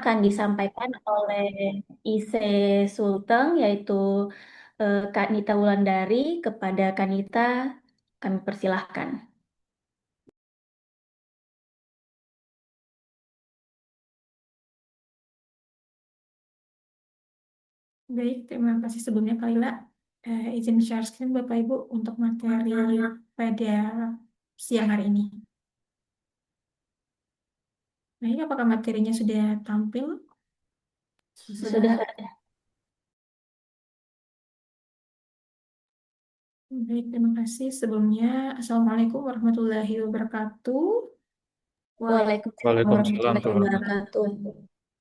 akan disampaikan oleh IC Sulteng, yaitu Kak Nita Wulandari. Kepada Kak Nita, kami persilahkan. Baik, terima kasih sebelumnya Kak Lila. Izin share screen Bapak Ibu untuk materi pada siang hari ini. Baik, apakah materinya sudah tampil? Sudah. Baik, terima kasih. Sebelumnya, Assalamualaikum warahmatullahi wabarakatuh. Waalaikumsalam Waalaikumsalam warahmatullahi warahmatullahi wabarakatuh.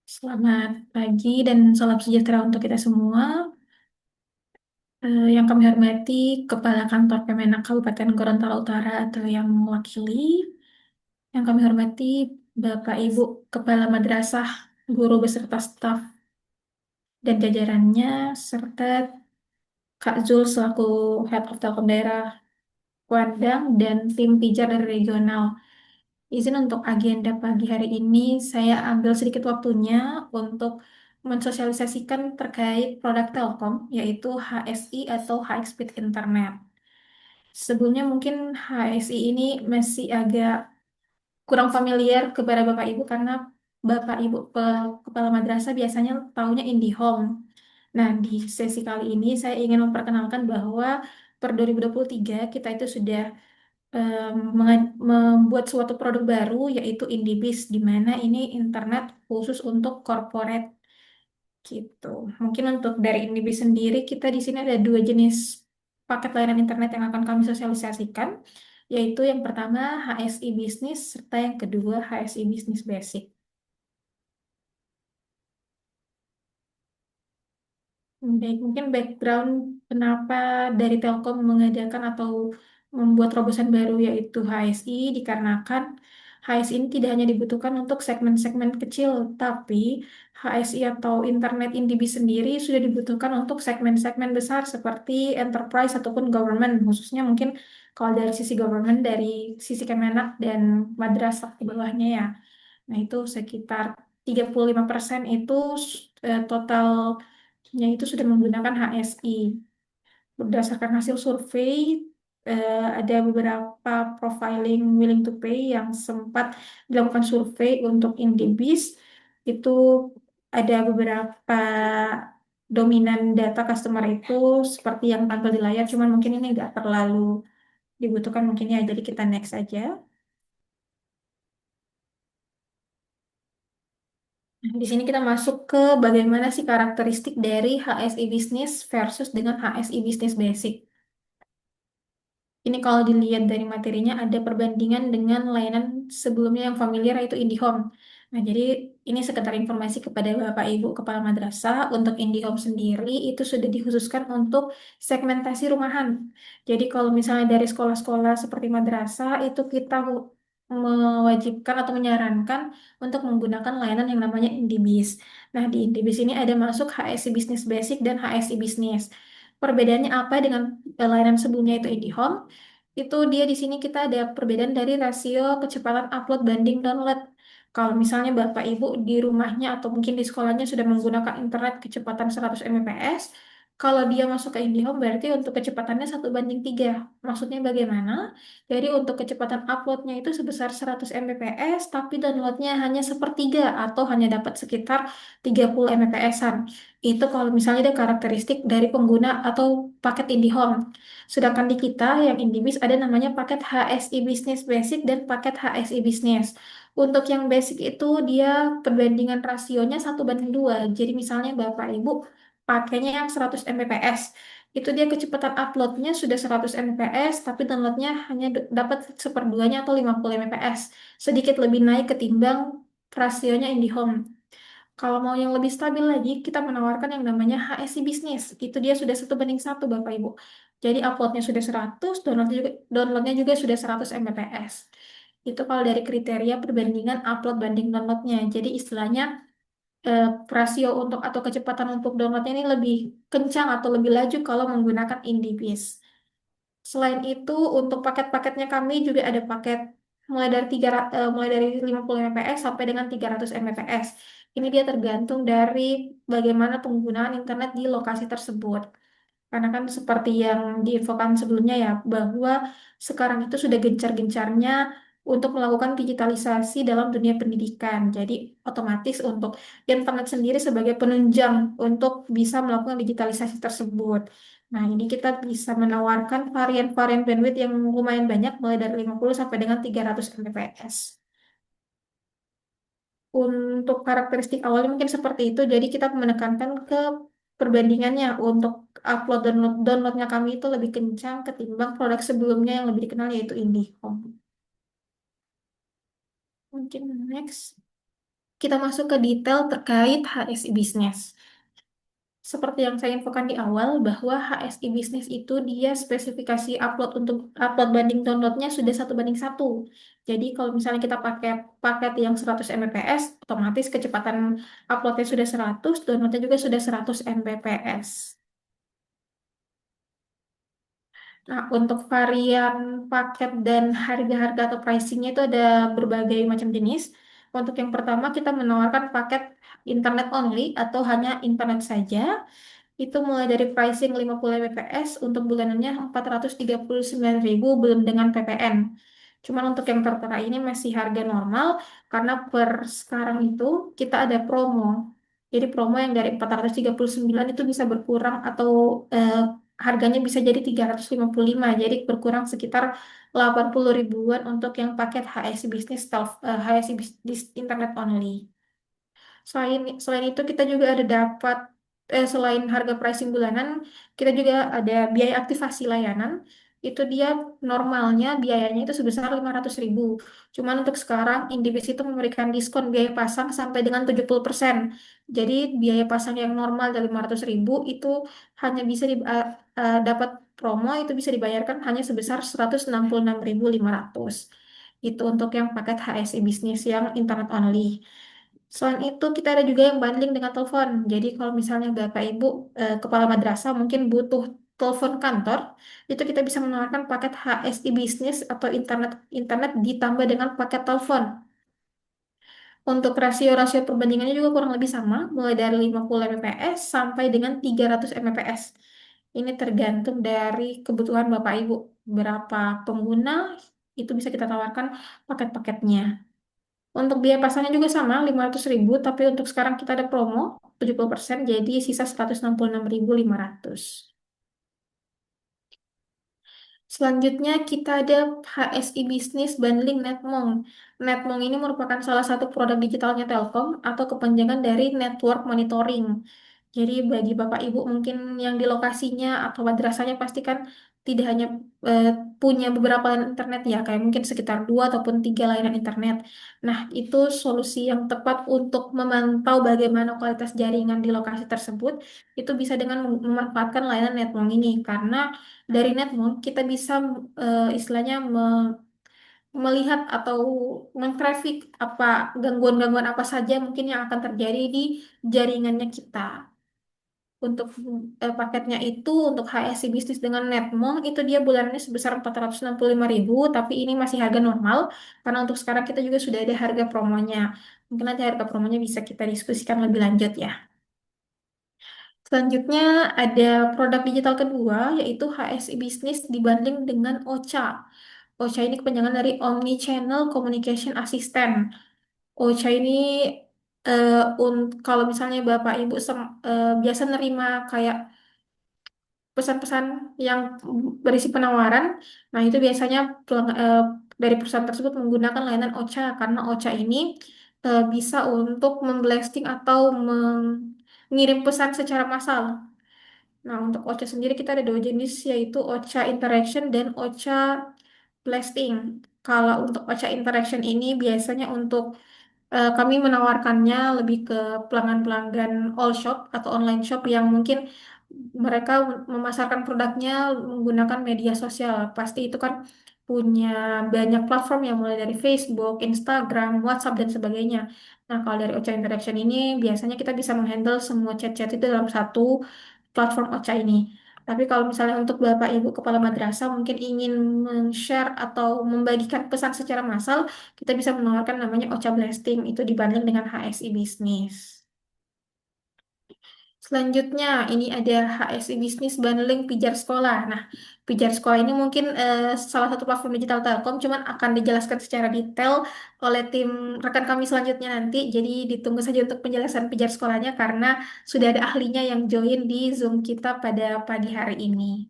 Selamat pagi dan salam sejahtera untuk kita semua. Yang kami hormati Kepala Kantor Kemenak Kabupaten Gorontalo Utara atau yang mewakili. Yang kami hormati Bapak Ibu Kepala Madrasah, guru beserta staf dan jajarannya, serta Kak Zul selaku Head of Telkom Daerah Kuandang dan tim pijar dari regional. Izin untuk agenda pagi hari ini, saya ambil sedikit waktunya untuk mensosialisasikan terkait produk Telkom, yaitu HSI atau High Speed Internet. Sebelumnya mungkin HSI ini masih agak kurang familiar kepada Bapak Ibu karena Bapak Ibu kepala madrasah biasanya taunya IndiHome. Nah, di sesi kali ini saya ingin memperkenalkan bahwa per 2023 kita itu sudah membuat suatu produk baru yaitu IndiBiz, di mana ini internet khusus untuk corporate gitu. Mungkin untuk dari IndiBiz sendiri kita di sini ada dua jenis paket layanan internet yang akan kami sosialisasikan, yaitu yang pertama HSI Business serta yang kedua HSI Business Basic. Baik, mungkin background kenapa dari Telkom mengadakan atau membuat terobosan baru yaitu HSI dikarenakan HSI ini tidak hanya dibutuhkan untuk segmen-segmen kecil, tapi HSI atau Internet Indibi sendiri sudah dibutuhkan untuk segmen-segmen besar seperti enterprise ataupun government, khususnya mungkin kalau dari sisi government, dari sisi Kemenak dan madrasah di bawahnya ya. Nah, itu sekitar 35% itu totalnya itu sudah menggunakan HSI. Berdasarkan hasil survei, ada beberapa profiling willing to pay yang sempat dilakukan survei untuk Indies. Itu ada beberapa dominan data customer itu seperti yang tampil di layar, cuman mungkin ini nggak terlalu dibutuhkan mungkin ya, jadi kita next aja. Di sini kita masuk ke bagaimana sih karakteristik dari HSI Business versus dengan HSI Business Basic. Ini kalau dilihat dari materinya ada perbandingan dengan layanan sebelumnya yang familiar yaitu IndiHome. Nah, jadi ini sekedar informasi kepada Bapak Ibu Kepala Madrasah untuk IndiHome sendiri itu sudah dikhususkan untuk segmentasi rumahan. Jadi kalau misalnya dari sekolah-sekolah seperti madrasah itu kita mewajibkan atau menyarankan untuk menggunakan layanan yang namanya IndiBiz. Nah, di IndiBiz ini ada masuk HSI Business Basic dan HSI Business. Perbedaannya apa dengan layanan sebelumnya itu IndiHome? Itu dia di sini kita ada perbedaan dari rasio kecepatan upload banding download. Kalau misalnya Bapak Ibu di rumahnya atau mungkin di sekolahnya sudah menggunakan internet kecepatan 100 Mbps, kalau dia masuk ke IndiHome berarti untuk kecepatannya 1:3. Maksudnya bagaimana? Jadi untuk kecepatan uploadnya itu sebesar 100 Mbps, tapi downloadnya hanya sepertiga atau hanya dapat sekitar 30 Mbps-an. Itu kalau misalnya ada karakteristik dari pengguna atau paket IndiHome. Sedangkan di kita yang IndiBiz ada namanya paket HSI Business Basic dan paket HSI Business. Untuk yang basic itu dia perbandingan rasionya 1:2. Jadi misalnya Bapak Ibu pakainya yang 100 Mbps. Itu dia kecepatan uploadnya sudah 100 Mbps, tapi downloadnya hanya dapat seperduanya atau 50 Mbps. Sedikit lebih naik ketimbang rasionya IndiHome. Kalau mau yang lebih stabil lagi, kita menawarkan yang namanya HSI Business. Itu dia sudah 1:1, Bapak Ibu. Jadi uploadnya sudah 100, downloadnya juga sudah 100 Mbps. Itu kalau dari kriteria perbandingan upload banding downloadnya. Jadi istilahnya rasio untuk atau kecepatan untuk downloadnya ini lebih kencang atau lebih laju kalau menggunakan IndiBiz. Selain itu, untuk paket-paketnya kami juga ada paket mulai dari 50 Mbps sampai dengan 300 Mbps. Ini dia tergantung dari bagaimana penggunaan internet di lokasi tersebut. Karena kan seperti yang diinfokan sebelumnya ya, bahwa sekarang itu sudah gencar-gencarnya untuk melakukan digitalisasi dalam dunia pendidikan. Jadi otomatis untuk internet sendiri sebagai penunjang untuk bisa melakukan digitalisasi tersebut. Nah, ini kita bisa menawarkan varian-varian bandwidth yang lumayan banyak, mulai dari 50 sampai dengan 300 Mbps. Untuk karakteristik awalnya mungkin seperti itu, jadi kita menekankan ke perbandingannya untuk upload downloadnya kami itu lebih kencang ketimbang produk sebelumnya yang lebih dikenal yaitu IndiHome. Mungkin next kita masuk ke detail terkait HSI Business. Seperti yang saya infokan di awal bahwa HSI Business itu dia spesifikasi upload untuk upload banding downloadnya sudah 1:1. Jadi kalau misalnya kita pakai paket yang 100 Mbps, otomatis kecepatan uploadnya sudah 100, downloadnya juga sudah 100 Mbps. Nah, untuk varian paket dan harga-harga atau pricingnya itu ada berbagai macam jenis. Untuk yang pertama kita menawarkan paket internet only atau hanya internet saja. Itu mulai dari pricing 50 Mbps untuk bulanannya 439.000 belum dengan PPN. Cuman untuk yang tertera ini masih harga normal karena per sekarang itu kita ada promo. Jadi promo yang dari 439 itu bisa berkurang atau harganya bisa jadi 355. Jadi berkurang sekitar 80 ribuan untuk yang paket HSI Business HSI Business Internet Only. Selain itu kita juga ada dapat selain harga pricing bulanan, kita juga ada biaya aktivasi layanan. Itu dia normalnya biayanya itu sebesar 500.000. Cuman untuk sekarang Indibis itu memberikan diskon biaya pasang sampai dengan 70%. Jadi biaya pasang yang normal dari 500.000 itu hanya bisa dapat promo itu bisa dibayarkan hanya sebesar 166.500. Itu untuk yang paket HSI bisnis yang internet only. Selain itu, kita ada juga yang bundling dengan telepon. Jadi, kalau misalnya Bapak Ibu kepala madrasah mungkin butuh telepon kantor, itu kita bisa menawarkan paket HSI bisnis atau internet internet ditambah dengan paket telepon. Untuk rasio-rasio perbandingannya juga kurang lebih sama, mulai dari 50 Mbps sampai dengan 300 Mbps. Ini tergantung dari kebutuhan Bapak Ibu. Berapa pengguna, itu bisa kita tawarkan paket-paketnya. Untuk biaya pasangnya juga sama, 500.000, tapi untuk sekarang kita ada promo 70%, jadi sisa 166.500. Selanjutnya kita ada HSI Business Bundling Netmong. Netmong ini merupakan salah satu produk digitalnya Telkom atau kepanjangan dari Network Monitoring. Jadi bagi Bapak Ibu mungkin yang di lokasinya atau madrasahnya pasti kan tidak hanya eh, punya beberapa layanan internet ya, kayak mungkin sekitar 2 ataupun 3 layanan internet. Nah, itu solusi yang tepat untuk memantau bagaimana kualitas jaringan di lokasi tersebut. Itu bisa dengan memanfaatkan layanan Netmong ini, karena dari Netmong kita bisa istilahnya melihat atau mentrafik apa gangguan-gangguan apa saja mungkin yang akan terjadi di jaringannya kita. Untuk paketnya itu untuk HSI bisnis dengan Netmong itu dia bulanannya sebesar 465.000, tapi ini masih harga normal karena untuk sekarang kita juga sudah ada harga promonya. Mungkin nanti harga promonya bisa kita diskusikan lebih lanjut ya. Selanjutnya ada produk digital kedua yaitu HSI bisnis dibanding dengan OCA. OCA ini kepanjangan dari Omni Channel Communication Assistant. OCA ini kalau misalnya Bapak Ibu biasa nerima kayak pesan-pesan yang berisi penawaran. Nah, itu biasanya dari perusahaan tersebut menggunakan layanan OCA karena OCA ini bisa untuk memblasting atau mengirim pesan secara massal. Nah, untuk OCA sendiri kita ada 2 jenis yaitu OCA Interaction dan OCA Blasting. Kalau untuk OCA Interaction ini biasanya untuk kami menawarkannya lebih ke pelanggan-pelanggan all shop atau online shop yang mungkin mereka memasarkan produknya menggunakan media sosial. Pasti itu kan punya banyak platform yang mulai dari Facebook, Instagram, WhatsApp, dan sebagainya. Nah, kalau dari Ocha Interaction ini biasanya kita bisa menghandle semua chat-chat itu dalam satu platform Ocha ini. Tapi kalau misalnya untuk Bapak Ibu Kepala Madrasah mungkin ingin men-share atau membagikan pesan secara massal, kita bisa menawarkan namanya Ocha Blasting, itu dibanding dengan HSI Bisnis. Selanjutnya, ini ada HSI Bisnis Bundling Pijar Sekolah. Nah, Pijar Sekolah ini mungkin salah satu platform digital Telkom, cuman akan dijelaskan secara detail oleh tim rekan kami selanjutnya nanti. Jadi ditunggu saja untuk penjelasan Pijar Sekolahnya karena sudah ada ahlinya yang join di Zoom kita pada pagi hari ini.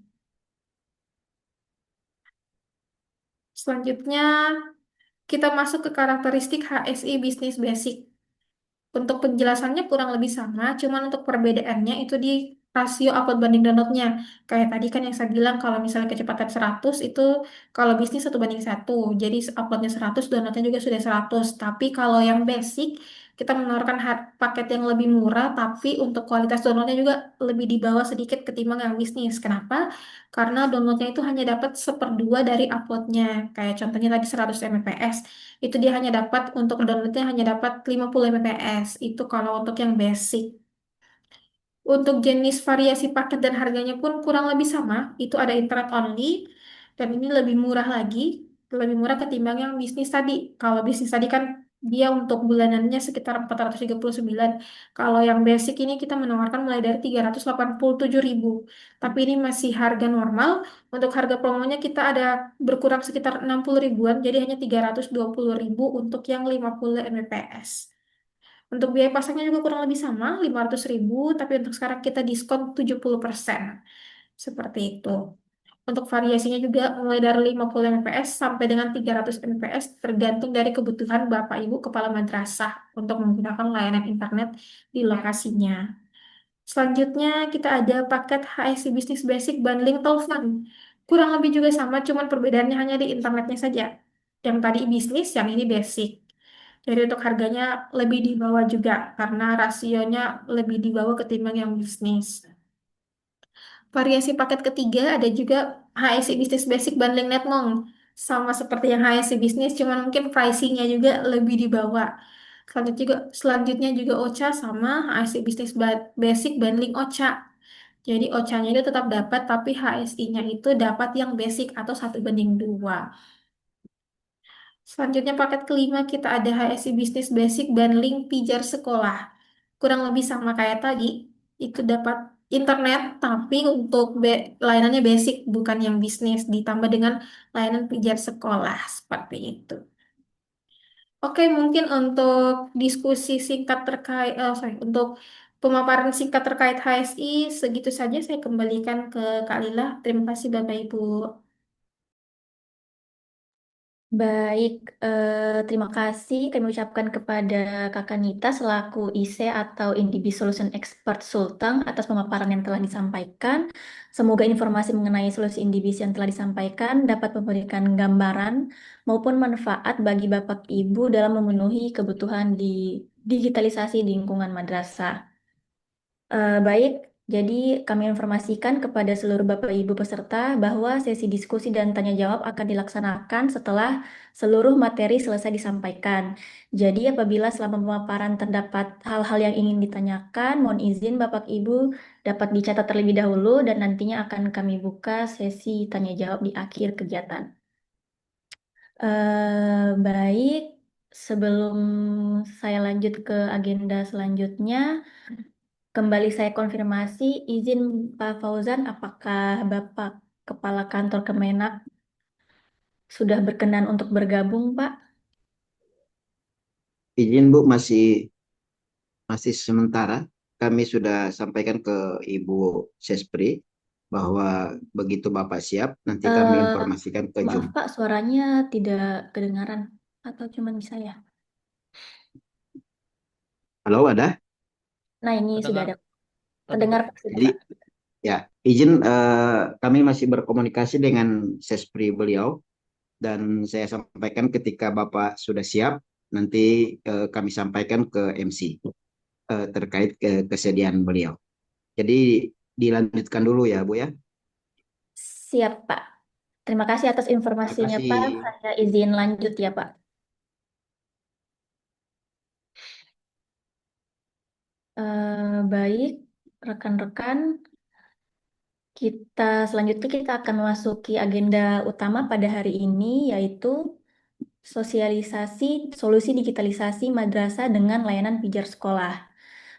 Selanjutnya, kita masuk ke karakteristik HSI Business Basic. Untuk penjelasannya kurang lebih sama, cuman untuk perbedaannya itu di rasio upload banding downloadnya. Kayak tadi kan yang saya bilang kalau misalnya kecepatan 100 itu kalau bisnis 1:1. Jadi uploadnya 100, downloadnya juga sudah 100. Tapi kalau yang basic, kita menawarkan paket yang lebih murah, tapi untuk kualitas downloadnya juga lebih di bawah sedikit ketimbang yang bisnis. Kenapa? Karena downloadnya itu hanya dapat seperdua dari uploadnya. Kayak contohnya tadi 100 Mbps itu dia hanya dapat untuk downloadnya hanya dapat 50 Mbps. Itu kalau untuk yang basic. Untuk jenis variasi paket dan harganya pun kurang lebih sama. Itu ada internet only dan ini lebih murah lagi, lebih murah ketimbang yang bisnis tadi. Kalau bisnis tadi kan dia untuk bulanannya sekitar 439. Kalau yang basic ini kita menawarkan mulai dari 387.000. Tapi ini masih harga normal. Untuk harga promonya kita ada berkurang sekitar 60 ribuan, jadi hanya 320.000 untuk yang 50 Mbps. Untuk biaya pasangnya juga kurang lebih sama, 500.000, tapi untuk sekarang kita diskon 70%. Seperti itu. Untuk variasinya juga mulai dari 50 Mbps sampai dengan 300 Mbps tergantung dari kebutuhan Bapak Ibu Kepala Madrasah untuk menggunakan layanan internet di lokasinya. Selanjutnya kita ada paket HSI Business Basic Bundling Telepon. Kurang lebih juga sama, cuman perbedaannya hanya di internetnya saja. Yang tadi bisnis, yang ini basic. Jadi untuk harganya lebih di bawah juga karena rasionya lebih di bawah ketimbang yang bisnis. Variasi paket ketiga ada juga HSI Business Basic Bundling Netmong. Sama seperti yang HSI Business, cuman mungkin pricingnya juga lebih di bawah. Selanjutnya juga OCA sama HSI Business Basic Bundling OCA. Jadi OCA-nya itu tetap dapat, tapi HSI-nya itu dapat yang basic atau 1:2. Selanjutnya paket kelima kita ada HSI Business Basic Bundling Pijar Sekolah. Kurang lebih sama kayak tadi, itu dapat internet tapi untuk layanannya basic bukan yang bisnis ditambah dengan layanan pijar sekolah seperti itu. Oke, mungkin untuk diskusi singkat terkait, untuk pemaparan singkat terkait HSI segitu saja saya kembalikan ke Kak Lila. Terima kasih Bapak Ibu. Baik, terima kasih kami ucapkan kepada Kakak Nita selaku IC atau Indibi Solution Expert Sulteng atas pemaparan yang telah disampaikan. Semoga informasi mengenai solusi Indibis yang telah disampaikan dapat memberikan gambaran maupun manfaat bagi Bapak Ibu dalam memenuhi kebutuhan di digitalisasi di lingkungan madrasah. Baik, jadi kami informasikan kepada seluruh Bapak Ibu peserta bahwa sesi diskusi dan tanya jawab akan dilaksanakan setelah seluruh materi selesai disampaikan. Jadi apabila selama pemaparan terdapat hal-hal yang ingin ditanyakan, mohon izin Bapak Ibu dapat dicatat terlebih dahulu dan nantinya akan kami buka sesi tanya jawab di akhir kegiatan. Baik, sebelum saya lanjut ke agenda selanjutnya, kembali saya konfirmasi, izin Pak Fauzan, apakah Bapak Kepala Kantor Kemenak sudah berkenan untuk bergabung, Pak? Izin Bu, masih sementara. Kami sudah sampaikan ke Ibu Sespri bahwa begitu Bapak siap, nanti kami Eh, informasikan ke maaf, Jum. Pak, suaranya tidak kedengaran atau cuma di saya? Halo, ada? Nah, ini sudah Terdengar, ada. Terdengar, terdengar. Pak, sudah, Jadi Pak. ya, izin kami masih berkomunikasi dengan Sespri beliau dan saya sampaikan ketika Bapak sudah siap, nanti kami sampaikan ke MC terkait kesediaan beliau. Jadi dilanjutkan dulu ya, Bu ya. Siap, Pak. Terima kasih atas Terima informasinya, kasih. Pak. Saya izin lanjut ya, Pak. Baik, rekan-rekan. Selanjutnya kita akan memasuki agenda utama pada hari ini, yaitu sosialisasi solusi digitalisasi madrasah dengan layanan pijar sekolah.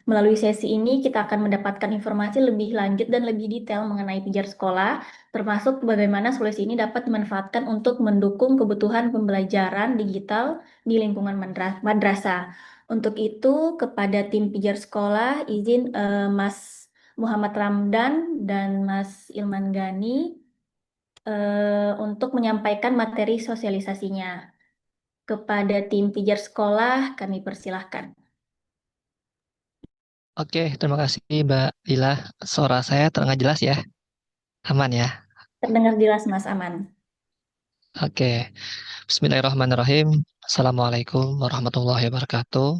Melalui sesi ini, kita akan mendapatkan informasi lebih lanjut dan lebih detail mengenai pijar sekolah, termasuk bagaimana solusi ini dapat dimanfaatkan untuk mendukung kebutuhan pembelajaran digital di lingkungan madrasah. Untuk itu, kepada tim pijar sekolah, izin Mas Muhammad Ramdan dan Mas Ilman Gani untuk menyampaikan materi sosialisasinya. Kepada tim pijar sekolah, kami persilahkan. Oke, terima kasih Mbak Dila. Suara saya terdengar jelas ya? Aman ya? Terdengar jelas, Mas Aman. Oke. Bismillahirrahmanirrahim. Assalamualaikum warahmatullahi wabarakatuh.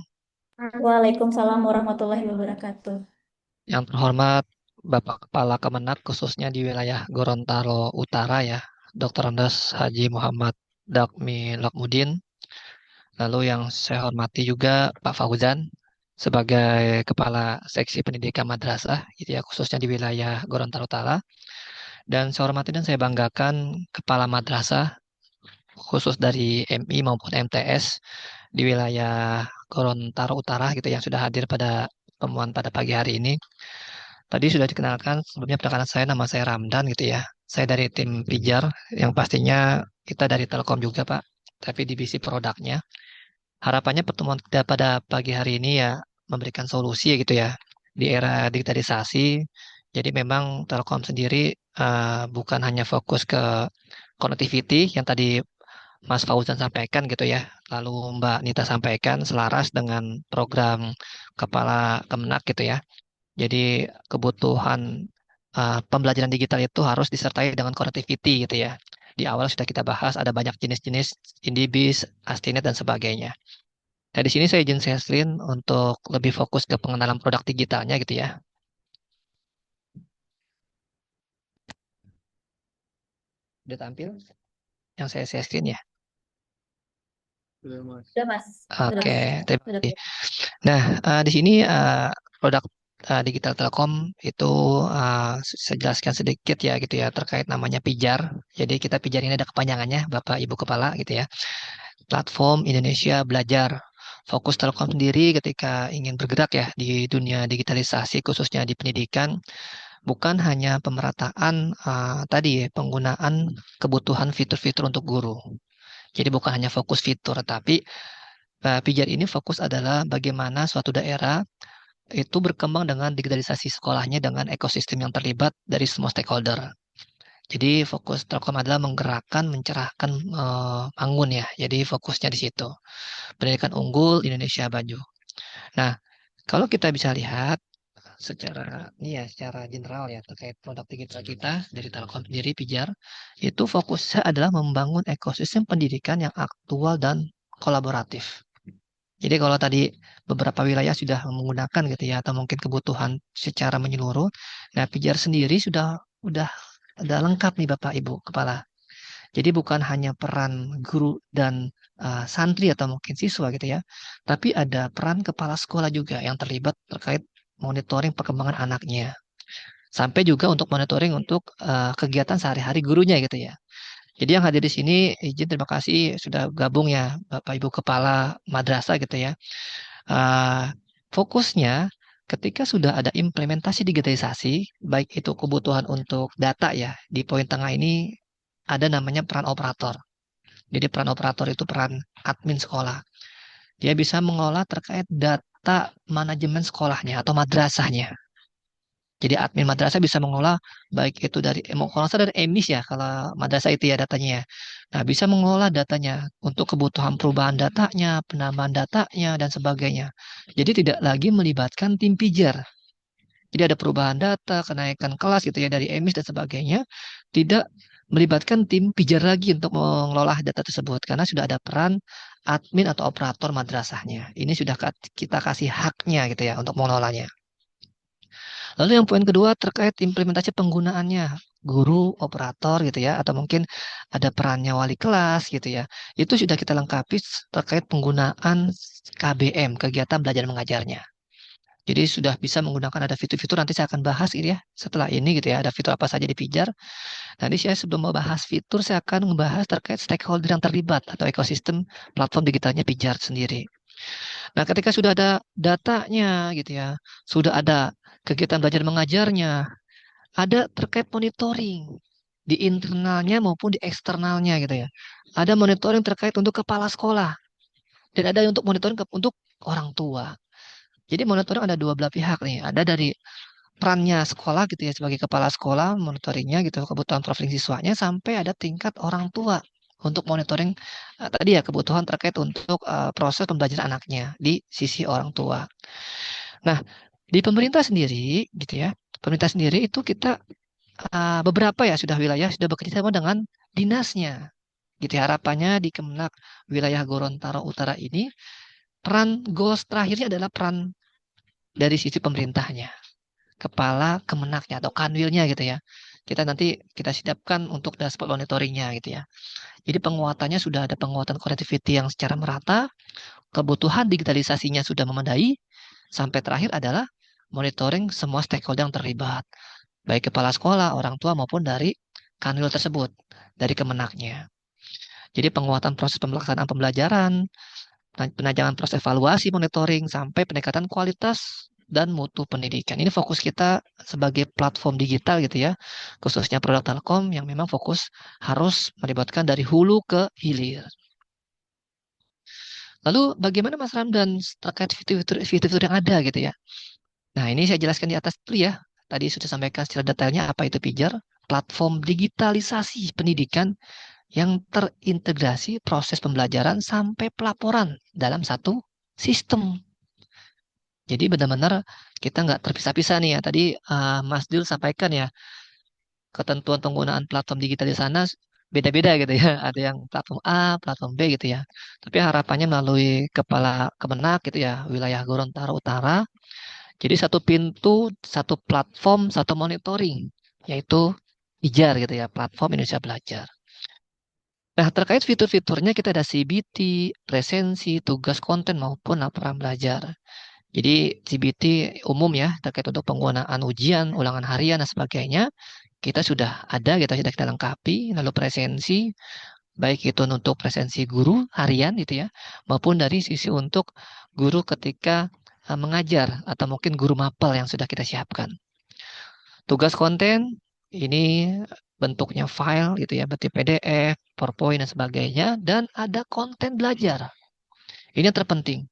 Waalaikumsalam warahmatullahi wabarakatuh. Yang terhormat Bapak Kepala Kemenak khususnya di wilayah Gorontalo Utara ya, Dr. Andes Haji Muhammad Dakmi Lakmudin. Lalu yang saya hormati juga Pak Fauzan sebagai Kepala Seksi Pendidikan Madrasah gitu ya, khususnya di wilayah Gorontalo Utara. Dan saya hormati dan saya banggakan Kepala Madrasah khusus dari MI maupun MTS di wilayah Gorontalo Utara gitu yang sudah hadir pada pertemuan pada pagi hari ini. Tadi sudah dikenalkan sebelumnya perkenalkan saya, nama saya Ramdan gitu ya. Saya dari tim Pijar yang pastinya kita dari Telkom juga Pak, tapi divisi produknya. Harapannya pertemuan kita pada pagi hari ini ya memberikan solusi gitu ya di era digitalisasi. Jadi memang Telkom sendiri bukan hanya fokus ke connectivity yang tadi Mas Fauzan sampaikan gitu ya, lalu Mbak Nita sampaikan selaras dengan program Kepala Kemenak gitu ya. Jadi kebutuhan pembelajaran digital itu harus disertai dengan connectivity gitu ya. Di awal sudah kita bahas ada banyak jenis-jenis Indibis, Astinet dan sebagainya. Nah, di sini saya izin sharing untuk lebih fokus ke pengenalan produk digitalnya gitu ya. Udah tampil yang saya share screen ya. Sudah, Mas. Oke, terima Sudah. kasih. Nah, di sini produk digital Telkom itu saya jelaskan sedikit ya gitu ya terkait namanya Pijar. Jadi kita Pijar ini ada kepanjangannya Bapak Ibu Kepala gitu ya. Platform Indonesia Belajar. Fokus Telkom sendiri ketika ingin bergerak ya di dunia digitalisasi khususnya di pendidikan bukan hanya pemerataan tadi ya penggunaan kebutuhan fitur-fitur untuk guru. Jadi bukan hanya fokus fitur, tapi Pijar ini fokus adalah bagaimana suatu daerah itu berkembang dengan digitalisasi sekolahnya dengan ekosistem yang terlibat dari semua stakeholder. Jadi fokus Telkom adalah menggerakkan, mencerahkan Anggun ya. Jadi fokusnya di situ. Pendidikan unggul Indonesia Baju. Nah, kalau kita bisa lihat secara general ya terkait produk digital kita dari Telkom sendiri Pijar itu fokusnya adalah membangun ekosistem pendidikan yang aktual dan kolaboratif. Jadi kalau tadi beberapa wilayah sudah menggunakan gitu ya atau mungkin kebutuhan secara menyeluruh, nah Pijar sendiri sudah ada lengkap nih Bapak Ibu Kepala. Jadi bukan hanya peran guru dan santri atau mungkin siswa gitu ya, tapi ada peran kepala sekolah juga yang terlibat terkait monitoring perkembangan anaknya. Sampai juga untuk monitoring untuk kegiatan sehari-hari gurunya gitu ya. Jadi yang hadir di sini izin terima kasih sudah gabung ya Bapak Ibu Kepala Madrasah gitu ya. Uh, Fokusnya ketika sudah ada implementasi digitalisasi, baik itu kebutuhan untuk data ya, di poin tengah ini ada namanya peran operator. Jadi peran operator itu peran admin sekolah. Dia bisa mengolah terkait data manajemen sekolahnya atau madrasahnya. Jadi admin madrasah bisa mengolah baik itu dari kalau dari emis ya kalau madrasah itu ya datanya ya. Nah, bisa mengolah datanya untuk kebutuhan perubahan datanya, penambahan datanya dan sebagainya. Jadi tidak lagi melibatkan tim pijar. Jadi ada perubahan data, kenaikan kelas gitu ya dari emis dan sebagainya, tidak melibatkan tim pijar lagi untuk mengelola data tersebut karena sudah ada peran admin atau operator madrasahnya. Ini sudah kita kasih haknya gitu ya untuk mengelolanya. Lalu yang poin kedua terkait implementasi penggunaannya guru, operator gitu ya, atau mungkin ada perannya wali kelas gitu ya. Itu sudah kita lengkapi terkait penggunaan KBM, kegiatan belajar mengajarnya. Jadi sudah bisa menggunakan ada fitur-fitur, nanti saya akan bahas ini ya setelah ini gitu ya, ada fitur apa saja di Pijar. Nanti saya sebelum membahas fitur, saya akan membahas terkait stakeholder yang terlibat atau ekosistem platform digitalnya Pijar sendiri. Nah, ketika sudah ada datanya gitu ya, sudah ada kegiatan belajar mengajarnya, ada terkait monitoring di internalnya maupun di eksternalnya gitu ya. Ada monitoring terkait untuk kepala sekolah dan ada untuk monitoring untuk orang tua. Jadi monitoring ada dua belah pihak nih. Ada dari perannya sekolah gitu ya sebagai kepala sekolah monitoringnya gitu kebutuhan profiling siswanya sampai ada tingkat orang tua untuk monitoring tadi ya kebutuhan terkait untuk proses pembelajaran anaknya di sisi orang tua. Nah, di pemerintah sendiri gitu ya. Pemerintah sendiri itu kita beberapa ya sudah wilayah sudah bekerja sama dengan dinasnya. Gitu ya, harapannya di Kemenak wilayah Gorontalo Utara ini peran goals terakhirnya adalah peran dari sisi pemerintahnya, kepala Kemenaknya atau kanwilnya gitu ya. Kita siapkan untuk dashboard monitoringnya gitu ya. Jadi penguatannya sudah ada penguatan connectivity yang secara merata, kebutuhan digitalisasinya sudah memadai, sampai terakhir adalah monitoring semua stakeholder yang terlibat, baik kepala sekolah, orang tua maupun dari kanwil tersebut, dari Kemenaknya. Jadi penguatan proses pelaksanaan pembelajaran, penajangan proses evaluasi monitoring, sampai peningkatan kualitas dan mutu pendidikan. Ini fokus kita sebagai platform digital gitu ya, khususnya produk Telkom yang memang fokus harus melibatkan dari hulu ke hilir. Lalu bagaimana Mas Ramdan terkait fitur-fitur yang ada gitu ya? Nah ini saya jelaskan di atas dulu ya. Tadi sudah sampaikan secara detailnya apa itu Pijar, platform digitalisasi pendidikan yang terintegrasi proses pembelajaran sampai pelaporan dalam satu sistem. Jadi benar-benar kita nggak terpisah-pisah nih ya. Tadi Mas Dul sampaikan ya, ketentuan penggunaan platform digital di sana beda-beda gitu ya. Ada yang platform A, platform B gitu ya. Tapi harapannya melalui Kepala Kemenak gitu ya, wilayah Gorontalo Utara. Jadi satu pintu, satu platform, satu monitoring, yaitu IJAR gitu ya, Platform Indonesia Belajar. Nah, terkait fitur-fiturnya kita ada CBT, presensi, tugas konten maupun laporan belajar. Jadi CBT umum ya terkait untuk penggunaan ujian, ulangan harian dan sebagainya. Kita sudah ada, sudah kita lengkapi. Lalu presensi, baik itu untuk presensi guru harian gitu ya, maupun dari sisi untuk guru ketika mengajar atau mungkin guru mapel yang sudah kita siapkan. Tugas konten ini bentuknya file gitu ya, berarti PDF, PowerPoint dan sebagainya, dan ada konten belajar. Ini yang terpenting.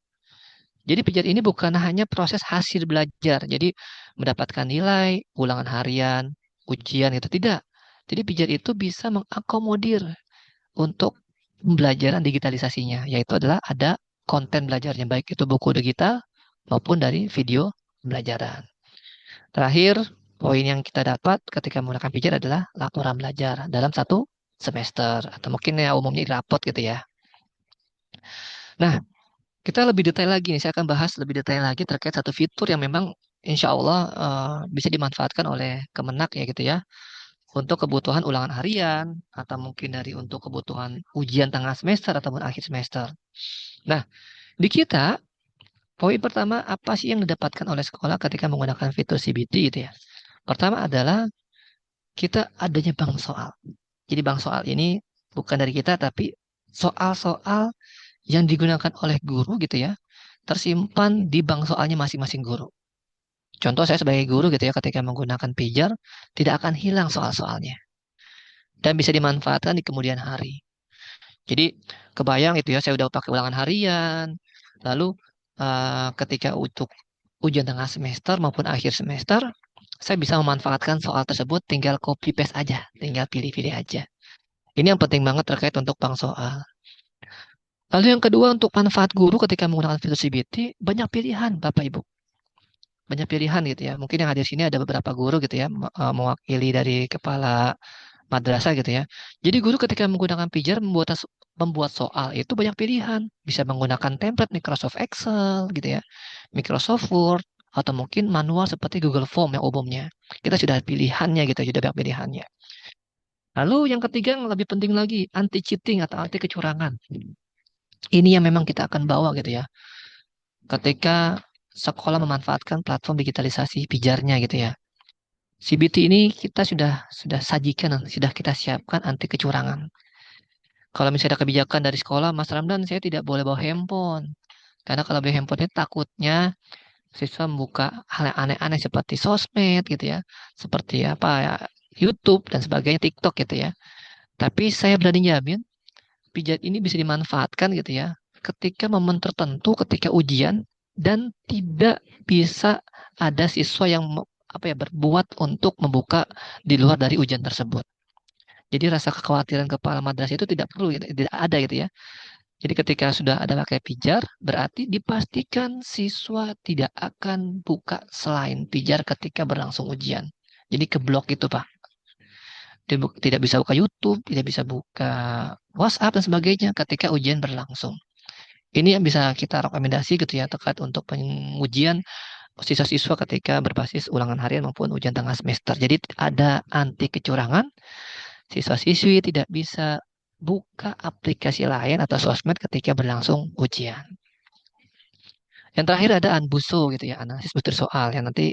Jadi Pijar ini bukan hanya proses hasil belajar, jadi mendapatkan nilai, ulangan harian, ujian itu tidak. Jadi Pijar itu bisa mengakomodir untuk pembelajaran digitalisasinya, yaitu adalah ada konten belajarnya, baik itu buku digital maupun dari video pembelajaran. Terakhir, poin yang kita dapat ketika menggunakan Pijar adalah laporan belajar dalam satu semester, atau mungkin ya umumnya di rapot gitu ya. Nah, kita lebih detail lagi nih, saya akan bahas lebih detail lagi terkait satu fitur yang memang insya Allah bisa dimanfaatkan oleh Kemenak ya gitu ya. Untuk kebutuhan ulangan harian, atau mungkin dari untuk kebutuhan ujian tengah semester ataupun akhir semester. Nah, di kita, poin pertama apa sih yang didapatkan oleh sekolah ketika menggunakan fitur CBT gitu ya. Pertama adalah kita adanya bank soal. Jadi bank soal ini bukan dari kita tapi soal-soal yang digunakan oleh guru gitu ya, tersimpan di bank soalnya masing-masing guru. Contoh saya sebagai guru gitu ya, ketika menggunakan Pijar, tidak akan hilang soal-soalnya. Dan bisa dimanfaatkan di kemudian hari. Jadi kebayang itu ya, saya udah pakai ulangan harian, lalu ketika untuk ujian tengah semester maupun akhir semester, saya bisa memanfaatkan soal tersebut, tinggal copy paste aja, tinggal pilih-pilih aja. Ini yang penting banget terkait untuk bank soal. Lalu yang kedua untuk manfaat guru ketika menggunakan fitur CBT, banyak pilihan Bapak Ibu. Banyak pilihan gitu ya. Mungkin yang hadir sini ada beberapa guru gitu ya, mewakili dari kepala madrasah gitu ya. Jadi guru ketika menggunakan Pijar membuat soal itu banyak pilihan. Bisa menggunakan template Microsoft Excel gitu ya, Microsoft Word, atau mungkin manual seperti Google Form yang umumnya. Kita sudah pilihannya gitu, sudah banyak pilihannya. Lalu yang ketiga yang lebih penting lagi, anti cheating atau anti kecurangan. Ini yang memang kita akan bawa gitu ya. Ketika sekolah memanfaatkan platform digitalisasi pijarnya gitu ya. CBT ini kita sudah sajikan, sudah kita siapkan anti kecurangan. Kalau misalnya ada kebijakan dari sekolah, Mas Ramdan, saya tidak boleh bawa handphone. Karena kalau bawa handphone itu takutnya siswa membuka hal yang aneh-aneh seperti sosmed gitu ya, seperti apa ya, YouTube dan sebagainya, TikTok gitu ya. Tapi saya berani jamin pijat ini bisa dimanfaatkan gitu ya, ketika momen tertentu, ketika ujian dan tidak bisa ada siswa yang apa ya berbuat untuk membuka di luar dari ujian tersebut. Jadi rasa kekhawatiran kepala madrasah itu tidak perlu, gitu, tidak ada gitu ya. Jadi ketika sudah ada pakai pijar, berarti dipastikan siswa tidak akan buka selain pijar ketika berlangsung ujian. Jadi keblok itu Pak. Tidak bisa buka YouTube, tidak bisa buka WhatsApp dan sebagainya ketika ujian berlangsung. Ini yang bisa kita rekomendasi gitu ya terkait untuk pengujian siswa-siswa ketika berbasis ulangan harian maupun ujian tengah semester. Jadi ada anti kecurangan, siswa-siswi tidak bisa buka aplikasi lain atau sosmed ketika berlangsung ujian. Yang terakhir ada Anbuso gitu ya, analisis butir soal yang nanti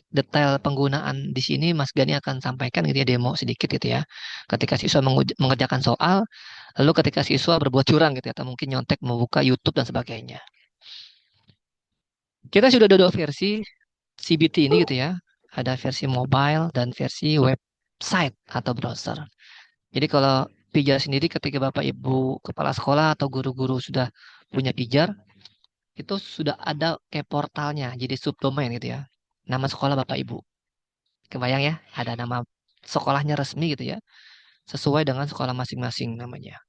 detail penggunaan di sini Mas Gani akan sampaikan gitu ya, demo sedikit gitu ya. Ketika siswa mengerjakan soal, lalu ketika siswa berbuat curang gitu ya, atau mungkin nyontek membuka YouTube dan sebagainya. Kita sudah ada dua versi CBT ini gitu ya. Ada versi mobile dan versi website atau browser. Jadi kalau pijar sendiri ketika Bapak Ibu kepala sekolah atau guru-guru sudah punya pijar, itu sudah ada kayak portalnya, jadi subdomain gitu ya. Nama sekolah Bapak Ibu. Kebayang ya, ada nama sekolahnya resmi gitu ya, sesuai dengan sekolah masing-masing namanya.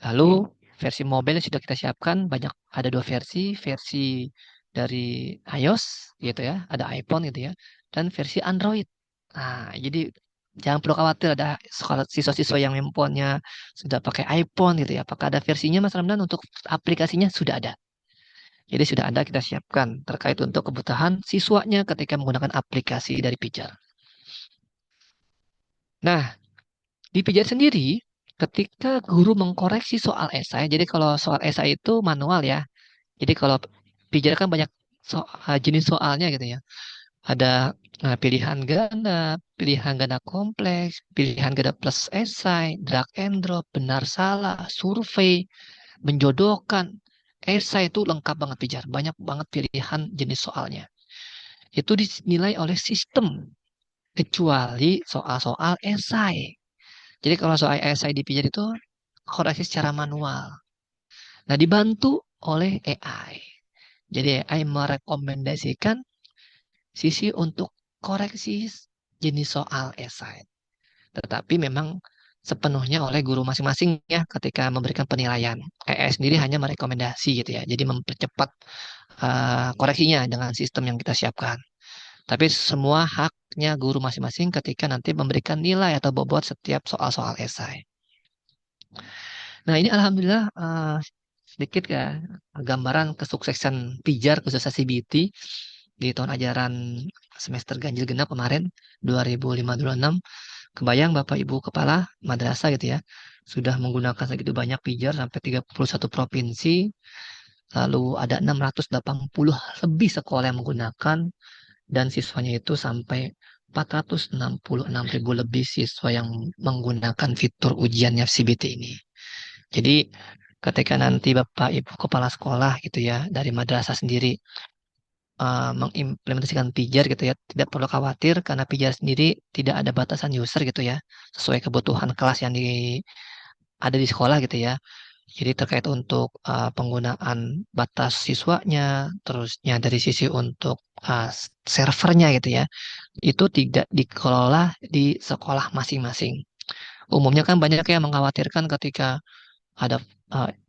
Lalu versi mobile sudah kita siapkan, banyak ada dua versi dari iOS gitu ya, ada iPhone gitu ya, dan versi Android. Nah, jadi jangan perlu khawatir ada sekolah siswa-siswa yang handphonenya sudah pakai iPhone gitu ya. Apakah ada versinya Mas Ramdan untuk aplikasinya sudah ada. Jadi sudah ada kita siapkan terkait untuk kebutuhan siswanya ketika menggunakan aplikasi dari Pijar. Nah, di Pijar sendiri, ketika guru mengkoreksi soal esai, jadi kalau soal esai itu manual ya. Jadi kalau Pijar kan banyak jenis soalnya gitu ya. Ada pilihan ganda kompleks, pilihan ganda plus esai, drag and drop, benar salah, survei, menjodohkan. Esai itu lengkap banget Pijar, banyak banget pilihan jenis soalnya. Itu dinilai oleh sistem, kecuali soal-soal esai. Jadi kalau soal esai di Pijar itu koreksi secara manual. Nah, dibantu oleh AI. Jadi AI merekomendasikan sisi untuk koreksi jenis soal esai. Tetapi memang sepenuhnya oleh guru masing-masing ya ketika memberikan penilaian. AI sendiri hanya merekomendasi gitu ya. Jadi mempercepat koreksinya dengan sistem yang kita siapkan. Tapi semua haknya guru masing-masing ketika nanti memberikan nilai atau bobot setiap soal-soal esai. Nah ini alhamdulillah sedikit ya gambaran kesuksesan Pijar khususnya CBT di tahun ajaran semester ganjil genap kemarin 2005-2006. Kebayang Bapak Ibu Kepala Madrasah gitu ya, sudah menggunakan segitu banyak Pijar sampai 31 provinsi, lalu ada 680 lebih sekolah yang menggunakan, dan siswanya itu sampai 466.000 lebih siswa yang menggunakan fitur ujiannya CBT ini. Jadi ketika nanti Bapak Ibu Kepala Sekolah gitu ya, dari madrasah sendiri mengimplementasikan Pijar gitu ya, tidak perlu khawatir karena Pijar sendiri tidak ada batasan user gitu ya, sesuai kebutuhan kelas yang ada di sekolah gitu ya. Jadi terkait untuk penggunaan batas siswanya, terusnya dari sisi untuk servernya gitu ya, itu tidak dikelola di sekolah masing-masing. Umumnya kan banyak yang mengkhawatirkan ketika ada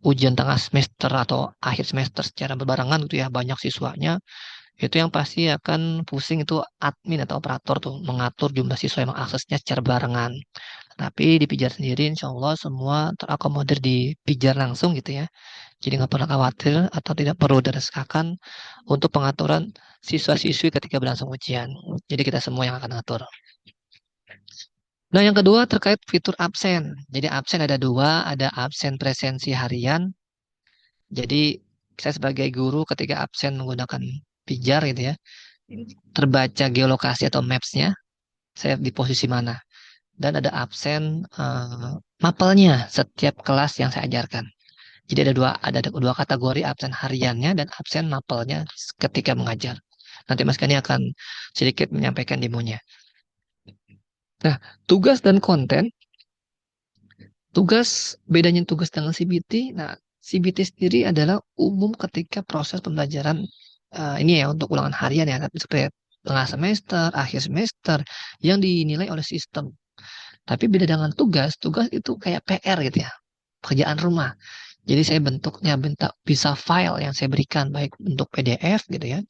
ujian tengah semester atau akhir semester secara berbarengan gitu ya, banyak siswanya. Itu yang pasti akan pusing itu admin atau operator tuh mengatur jumlah siswa yang mengaksesnya secara barengan. Tapi di Pijar sendiri insya Allah semua terakomodir di Pijar langsung gitu ya. Jadi nggak perlu khawatir atau tidak perlu desakan untuk pengaturan siswa-siswi ketika berlangsung ujian. Jadi kita semua yang akan atur. Nah yang kedua terkait fitur absen. Jadi absen ada dua, ada absen presensi harian. Jadi saya sebagai guru ketika absen menggunakan pijar gitu ya, terbaca geolokasi atau maps-nya, saya di posisi mana. Dan ada absen mapelnya setiap kelas yang saya ajarkan. Jadi ada dua kategori, absen hariannya dan absen mapelnya ketika mengajar. Nanti Mas Gani akan sedikit menyampaikan demonya. Nah, tugas dan konten. Bedanya tugas dengan CBT. Nah, CBT sendiri adalah umum ketika proses pembelajaran ini ya untuk ulangan harian ya, tapi seperti tengah semester, akhir semester yang dinilai oleh sistem. Tapi beda dengan tugas itu kayak PR gitu ya, pekerjaan rumah. Jadi saya bisa file yang saya berikan baik bentuk PDF gitu ya,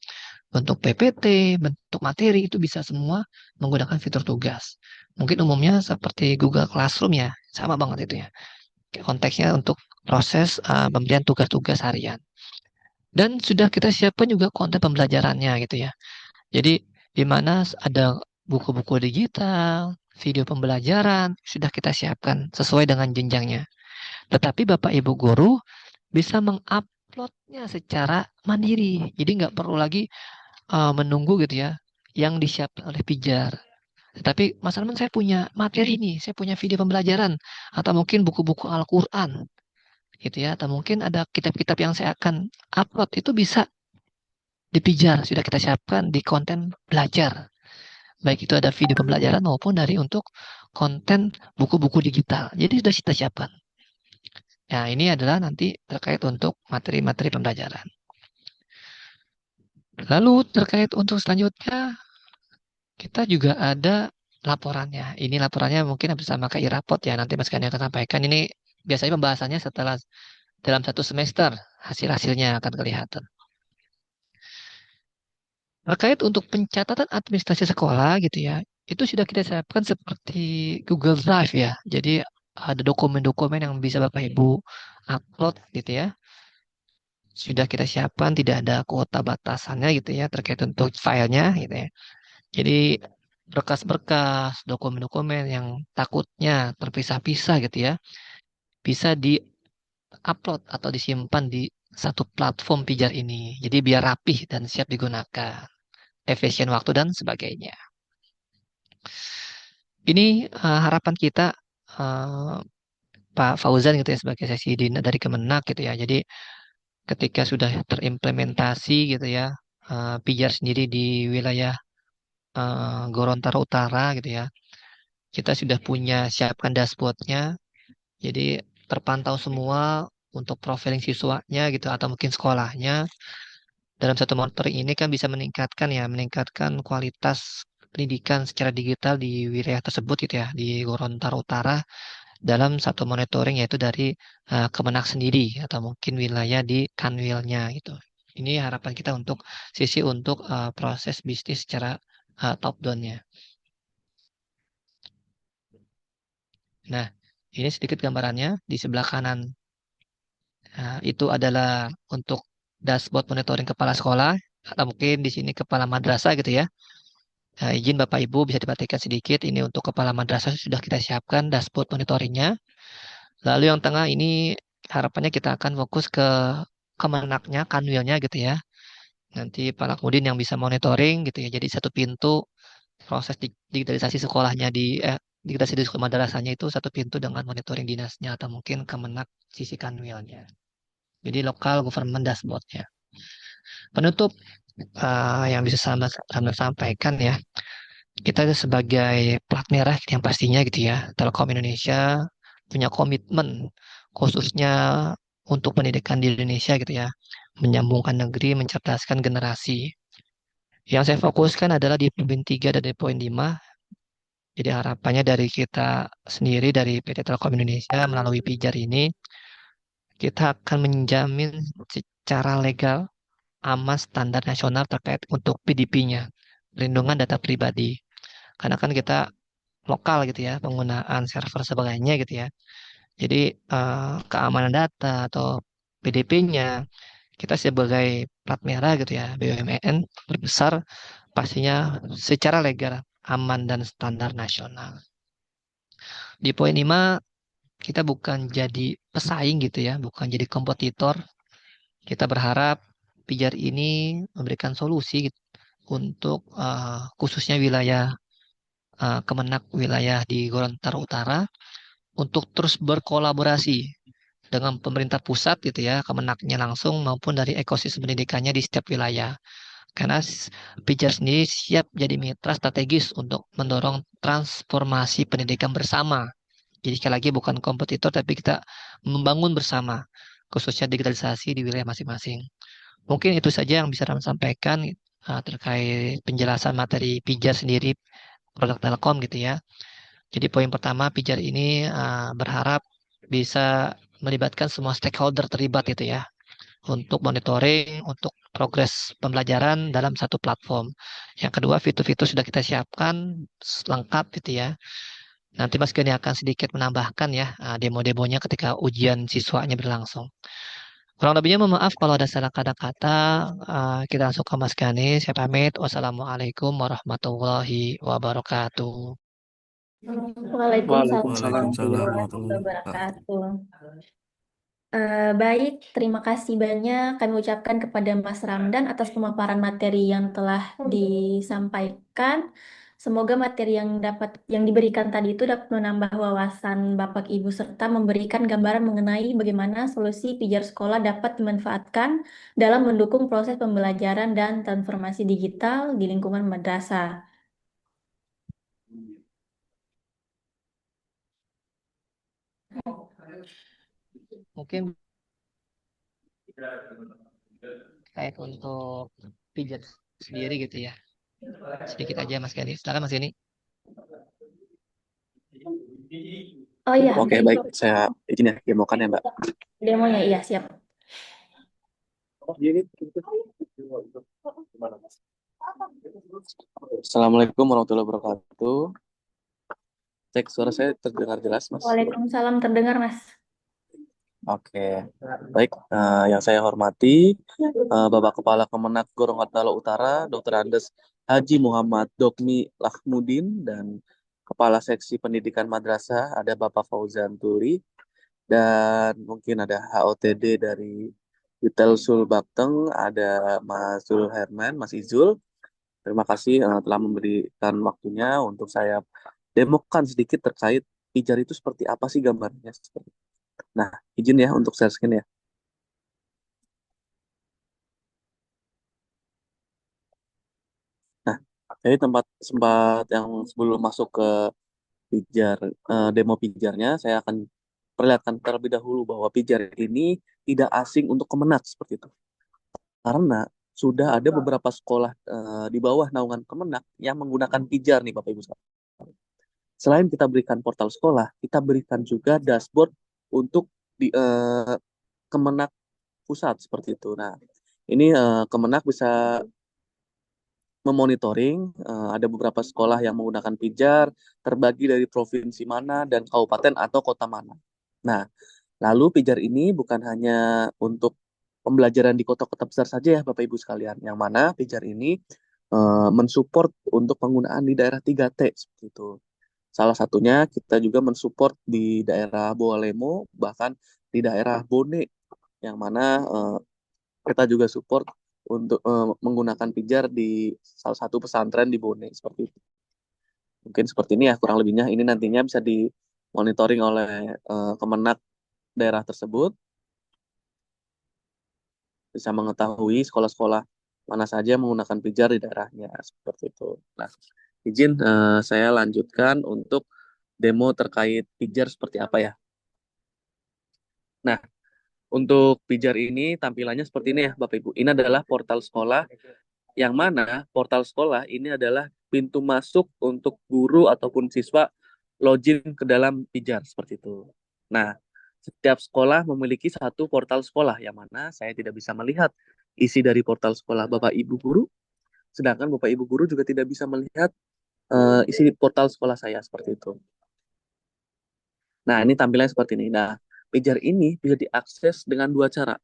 bentuk PPT, bentuk materi itu bisa semua menggunakan fitur tugas. Mungkin umumnya seperti Google Classroom ya, sama banget itu ya. Konteksnya untuk proses pemberian tugas-tugas harian. Dan sudah kita siapkan juga konten pembelajarannya gitu ya. Jadi di mana ada buku-buku digital, video pembelajaran sudah kita siapkan sesuai dengan jenjangnya. Tetapi Bapak Ibu guru bisa menguploadnya secara mandiri. Jadi nggak perlu lagi menunggu gitu ya yang disiapkan oleh pijar. Tetapi Mas Arman, saya punya materi ini, saya punya video pembelajaran atau mungkin buku-buku Al-Qur'an gitu ya, atau mungkin ada kitab-kitab yang saya akan upload, itu bisa dipijar, sudah kita siapkan di konten belajar. Baik itu ada video pembelajaran maupun dari untuk konten buku-buku digital. Jadi sudah kita siapkan. Nah, ini adalah nanti terkait untuk materi-materi pembelajaran. Lalu terkait untuk selanjutnya, kita juga ada laporannya. Ini laporannya mungkin bersama KI Rapot ya. Nanti Mas Gani akan sampaikan. Ini biasanya pembahasannya setelah dalam satu semester. Hasil-hasilnya akan kelihatan. Terkait untuk pencatatan administrasi sekolah gitu ya. Itu sudah kita siapkan seperti Google Drive ya. Jadi ada dokumen-dokumen yang bisa Bapak Ibu upload gitu ya. Sudah kita siapkan, tidak ada kuota batasannya gitu ya terkait untuk filenya gitu ya. Jadi berkas-berkas, dokumen-dokumen yang takutnya terpisah-pisah gitu ya, bisa di-upload atau disimpan di satu platform pijar ini. Jadi biar rapih dan siap digunakan, efisien waktu dan sebagainya. Ini harapan kita Pak Fauzan gitu ya sebagai seksi dari Kemenak gitu ya. Jadi ketika sudah terimplementasi gitu ya, pijar sendiri di wilayah Gorontalo Utara gitu ya. Kita sudah punya siapkan dashboardnya, jadi terpantau semua untuk profiling siswanya gitu atau mungkin sekolahnya. Dalam satu monitoring ini kan bisa meningkatkan kualitas pendidikan secara digital di wilayah tersebut gitu ya, di Gorontalo Utara dalam satu monitoring yaitu dari Kemenak sendiri atau mungkin wilayah di Kanwilnya gitu. Ini harapan kita untuk sisi untuk proses bisnis secara top down-nya. Nah, ini sedikit gambarannya di sebelah kanan. Nah, itu adalah untuk dashboard monitoring kepala sekolah atau mungkin di sini kepala madrasah gitu ya. Nah, izin Bapak Ibu bisa diperhatikan sedikit. Ini untuk kepala madrasah sudah kita siapkan dashboard monitoringnya. Lalu yang tengah ini harapannya kita akan fokus ke Kemenaknya, Kanwilnya gitu ya. Nanti Pak Lakmudin yang bisa monitoring gitu ya. Jadi satu pintu proses digitalisasi sekolahnya digitalisasi di sekolah madrasahnya itu satu pintu dengan monitoring dinasnya atau mungkin Kemenak sisi Kanwilnya. Jadi lokal government dashboardnya. Penutup yang bisa saya sampaikan ya, kita sebagai plat merah yang pastinya gitu ya, Telkom Indonesia punya komitmen khususnya untuk pendidikan di Indonesia gitu ya, menyambungkan negeri, mencerdaskan generasi. Yang saya fokuskan adalah di poin 3 dan di poin 5. Jadi harapannya dari kita sendiri, dari PT Telkom Indonesia melalui pijar ini, kita akan menjamin secara legal aman standar nasional terkait untuk PDP-nya, perlindungan data pribadi. Karena kan kita lokal gitu ya, penggunaan server sebagainya gitu ya. Jadi keamanan data atau PDP-nya kita sebagai plat merah gitu ya, BUMN terbesar pastinya secara legal aman dan standar nasional. Di poin 5 kita bukan jadi pesaing gitu ya, bukan jadi kompetitor. Kita berharap Pijar ini memberikan solusi gitu, untuk khususnya wilayah Kemenak wilayah di Gorontalo Utara untuk terus berkolaborasi dengan pemerintah pusat gitu ya, Kemenaknya langsung maupun dari ekosistem pendidikannya di setiap wilayah. Karena Pijar sendiri siap jadi mitra strategis untuk mendorong transformasi pendidikan bersama. Jadi sekali lagi bukan kompetitor tapi kita membangun bersama, khususnya digitalisasi di wilayah masing-masing. Mungkin itu saja yang bisa kami sampaikan terkait penjelasan materi Pijar sendiri, produk Telkom gitu ya. Jadi poin pertama, Pijar ini berharap bisa melibatkan semua stakeholder terlibat gitu ya, untuk monitoring, untuk progres pembelajaran dalam satu platform. Yang kedua, fitur-fitur sudah kita siapkan lengkap gitu ya. Nanti Mas Gani akan sedikit menambahkan ya demo-demonya ketika ujian siswanya berlangsung. Kurang lebihnya mohon maaf kalau ada salah kata-kata. Kita langsung ke Mas Gani. Saya pamit. Wassalamualaikum warahmatullahi wabarakatuh. Waalaikumsalam Waalaikumsalam warahmatullahi warahmatullahi wabarakatuh. wabarakatuh. Baik, terima kasih banyak kami ucapkan kepada Mas Ramdan atas pemaparan materi yang telah disampaikan. Semoga materi yang diberikan tadi itu dapat menambah wawasan Bapak Ibu serta memberikan gambaran mengenai bagaimana solusi pijar sekolah dapat dimanfaatkan dalam mendukung proses pembelajaran dan transformasi digital di lingkungan madrasah. Mungkin kayak untuk pijat sendiri gitu ya. Sedikit aja Mas Gani. Silakan Mas Gani. Oh iya, Oke, baik. Saya izin ya, demokan ya, Mbak. demonya iya siap. Assalamualaikum warahmatullahi wabarakatuh. Cek suara saya terdengar jelas, Mas. Waalaikumsalam, terdengar Mas. Oke, baik. Yang saya hormati Bapak Kepala Kemenak Gorontalo Utara, Dr. Andes Haji Muhammad Dokmi Lahmudin, dan Kepala Seksi Pendidikan Madrasah ada Bapak Fauzan Tuli, dan mungkin ada HOTD dari Sul Bakteng, ada Mas Zul Herman, Mas Izul. Terima kasih telah memberikan waktunya untuk saya demokan sedikit terkait pijar itu seperti apa sih gambarnya. Nah, izin ya untuk share screen ya. Nah, jadi sempat yang sebelum masuk ke pijar, demo pijarnya, saya akan perlihatkan terlebih dahulu bahwa pijar ini tidak asing untuk Kemenak seperti itu. Karena sudah ada beberapa sekolah di bawah naungan Kemenak yang menggunakan pijar nih Bapak Ibu sekalian. Selain kita berikan portal sekolah, kita berikan juga dashboard untuk di Kemenak pusat seperti itu. Nah, ini Kemenak bisa memonitoring ada beberapa sekolah yang menggunakan pijar terbagi dari provinsi mana dan kabupaten atau kota mana. Nah, lalu pijar ini bukan hanya untuk pembelajaran di kota-kota besar saja ya Bapak Ibu sekalian, yang mana pijar ini mensupport untuk penggunaan di daerah 3T seperti itu. Salah satunya kita juga mensupport di daerah Bawalemo, bahkan di daerah Bone, yang mana kita juga support untuk menggunakan pijar di salah satu pesantren di Bone seperti itu. Mungkin seperti ini ya kurang lebihnya. Ini nantinya bisa dimonitoring oleh Kemenak daerah tersebut, bisa mengetahui sekolah-sekolah mana saja menggunakan pijar di daerahnya seperti itu. Nah, izin saya lanjutkan untuk demo terkait pijar seperti apa ya. Nah, untuk pijar ini tampilannya seperti ini ya Bapak Ibu. Ini adalah portal sekolah, yang mana portal sekolah ini adalah pintu masuk untuk guru ataupun siswa login ke dalam pijar seperti itu. Nah, setiap sekolah memiliki satu portal sekolah, yang mana saya tidak bisa melihat isi dari portal sekolah Bapak Ibu guru, sedangkan Bapak Ibu guru juga tidak bisa melihat isi portal sekolah saya seperti itu. Nah, ini tampilannya seperti ini. Nah, pijar ini bisa diakses dengan dua cara.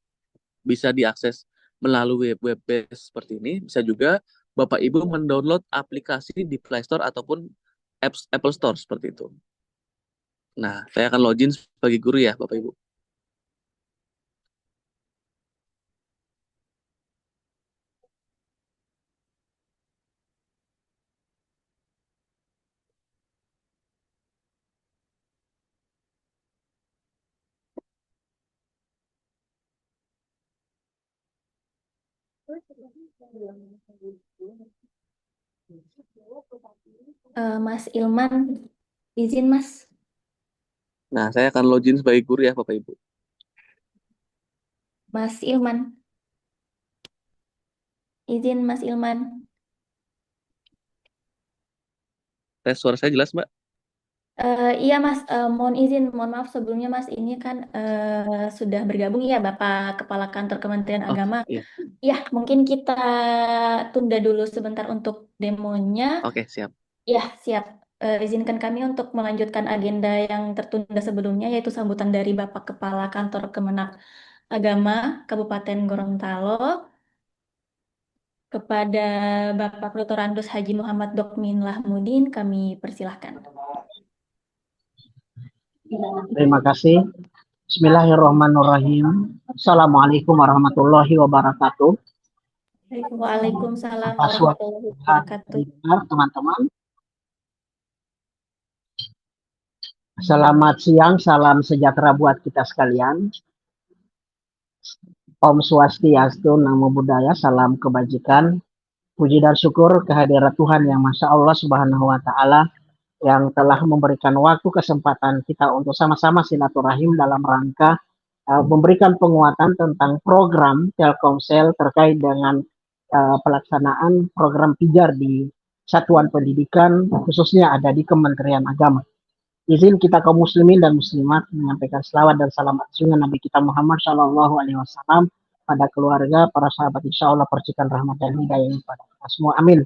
Bisa diakses melalui web based seperti ini, bisa juga Bapak Ibu mendownload aplikasi di Play Store ataupun Apple Store seperti itu. Nah, saya akan login sebagai guru ya Bapak Ibu. Mas Ilman, izin Mas. Nah, saya akan login sebagai guru ya, Bapak Ibu. Mas Ilman, izin Mas Ilman. Suara saya jelas, Mbak? Iya Mas, mohon izin, mohon maaf sebelumnya Mas, ini kan sudah bergabung ya Bapak Kepala Kantor Kementerian Oh, Agama. iya. Ya, mungkin kita tunda dulu sebentar untuk demonya. Oke, siap. Ya, siap. Izinkan kami untuk melanjutkan agenda yang tertunda sebelumnya, yaitu sambutan dari Bapak Kepala Kantor Kemenak Agama Kabupaten Gorontalo kepada Bapak Dr. Andus Haji Muhammad Dokmin Lahmudin. Kami persilahkan. Terima kasih. Bismillahirrahmanirrahim. Assalamualaikum warahmatullahi wabarakatuh. Waalaikumsalam Apa suara warahmatullahi wabarakatuh. dengar, teman-teman? Selamat siang, salam sejahtera buat kita sekalian. Om Swastiastu, Namo Buddhaya, salam kebajikan. Puji dan syukur kehadirat Tuhan yang Masya Allah Subhanahu wa Ta'ala yang telah memberikan waktu kesempatan kita untuk sama-sama silaturahim dalam rangka memberikan penguatan tentang program Telkomsel terkait dengan pelaksanaan program pijar di satuan pendidikan khususnya ada di Kementerian Agama. Izin kita kaum muslimin dan muslimat menyampaikan selawat dan salam atas Nabi kita Muhammad Shallallahu Alaihi Wasallam pada keluarga, para sahabat, insya Allah percikan rahmat dan hidayah pada kita semua. Amin.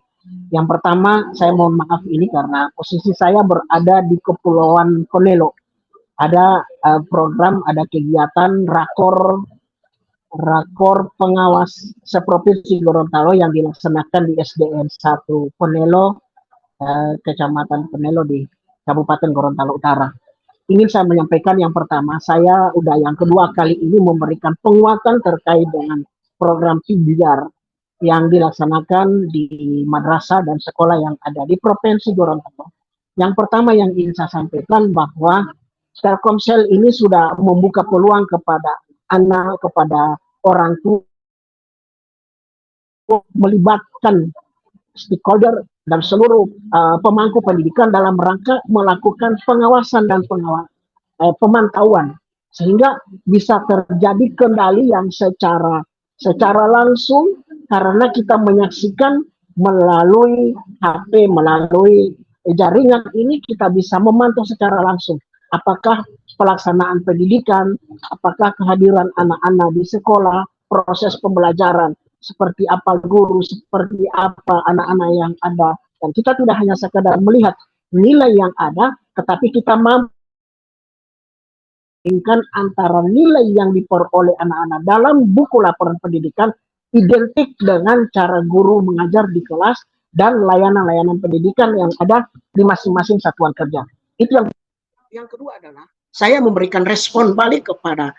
Yang pertama, saya mohon maaf ini karena posisi saya berada di Kepulauan Konelo. Ada program, ada kegiatan rakor pengawas seprovinsi Gorontalo yang dilaksanakan di SDN 1 Konelo, Kecamatan Konelo di Kabupaten Gorontalo Utara. Ingin saya menyampaikan yang pertama, saya udah yang kedua kali ini memberikan penguatan terkait dengan program pijar yang dilaksanakan di madrasah dan sekolah yang ada di Provinsi Gorontalo. Yang pertama yang ingin saya sampaikan bahwa Telkomsel ini sudah membuka peluang kepada anak, kepada orang tua melibatkan stakeholder dan seluruh pemangku pendidikan dalam rangka melakukan pengawasan dan pemantauan sehingga bisa terjadi kendali yang secara langsung karena kita menyaksikan melalui HP, melalui jaringan ini kita bisa memantau secara langsung apakah pelaksanaan pendidikan, apakah kehadiran anak-anak di sekolah, proses pembelajaran, seperti apa guru, seperti apa anak-anak yang ada. Dan kita tidak hanya sekadar melihat nilai yang ada, tetapi kita mampu antara nilai yang diperoleh anak-anak dalam buku laporan pendidikan identik dengan cara guru mengajar di kelas dan layanan-layanan pendidikan yang ada di masing-masing satuan kerja. Itu yang kedua adalah saya memberikan respon balik kepada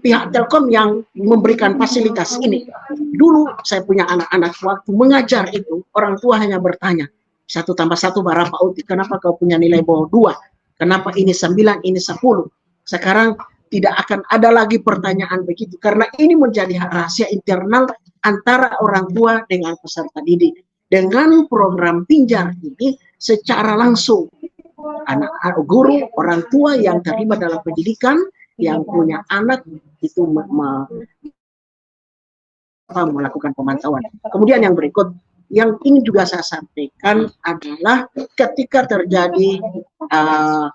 pihak Telkom yang memberikan fasilitas ini. Dulu saya punya anak-anak waktu mengajar itu, orang tua hanya bertanya, 1+1 berapa Uti? Kenapa kau punya nilai bawah 2? Kenapa ini 9, ini 10? Sekarang tidak akan ada lagi pertanyaan begitu, karena ini menjadi rahasia internal antara orang tua dengan peserta didik. Dengan program pinjar ini secara langsung anak guru, orang tua yang terlibat dalam pendidikan, yang punya anak itu melakukan pemantauan. Kemudian yang berikut, yang ini juga saya sampaikan adalah ketika terjadi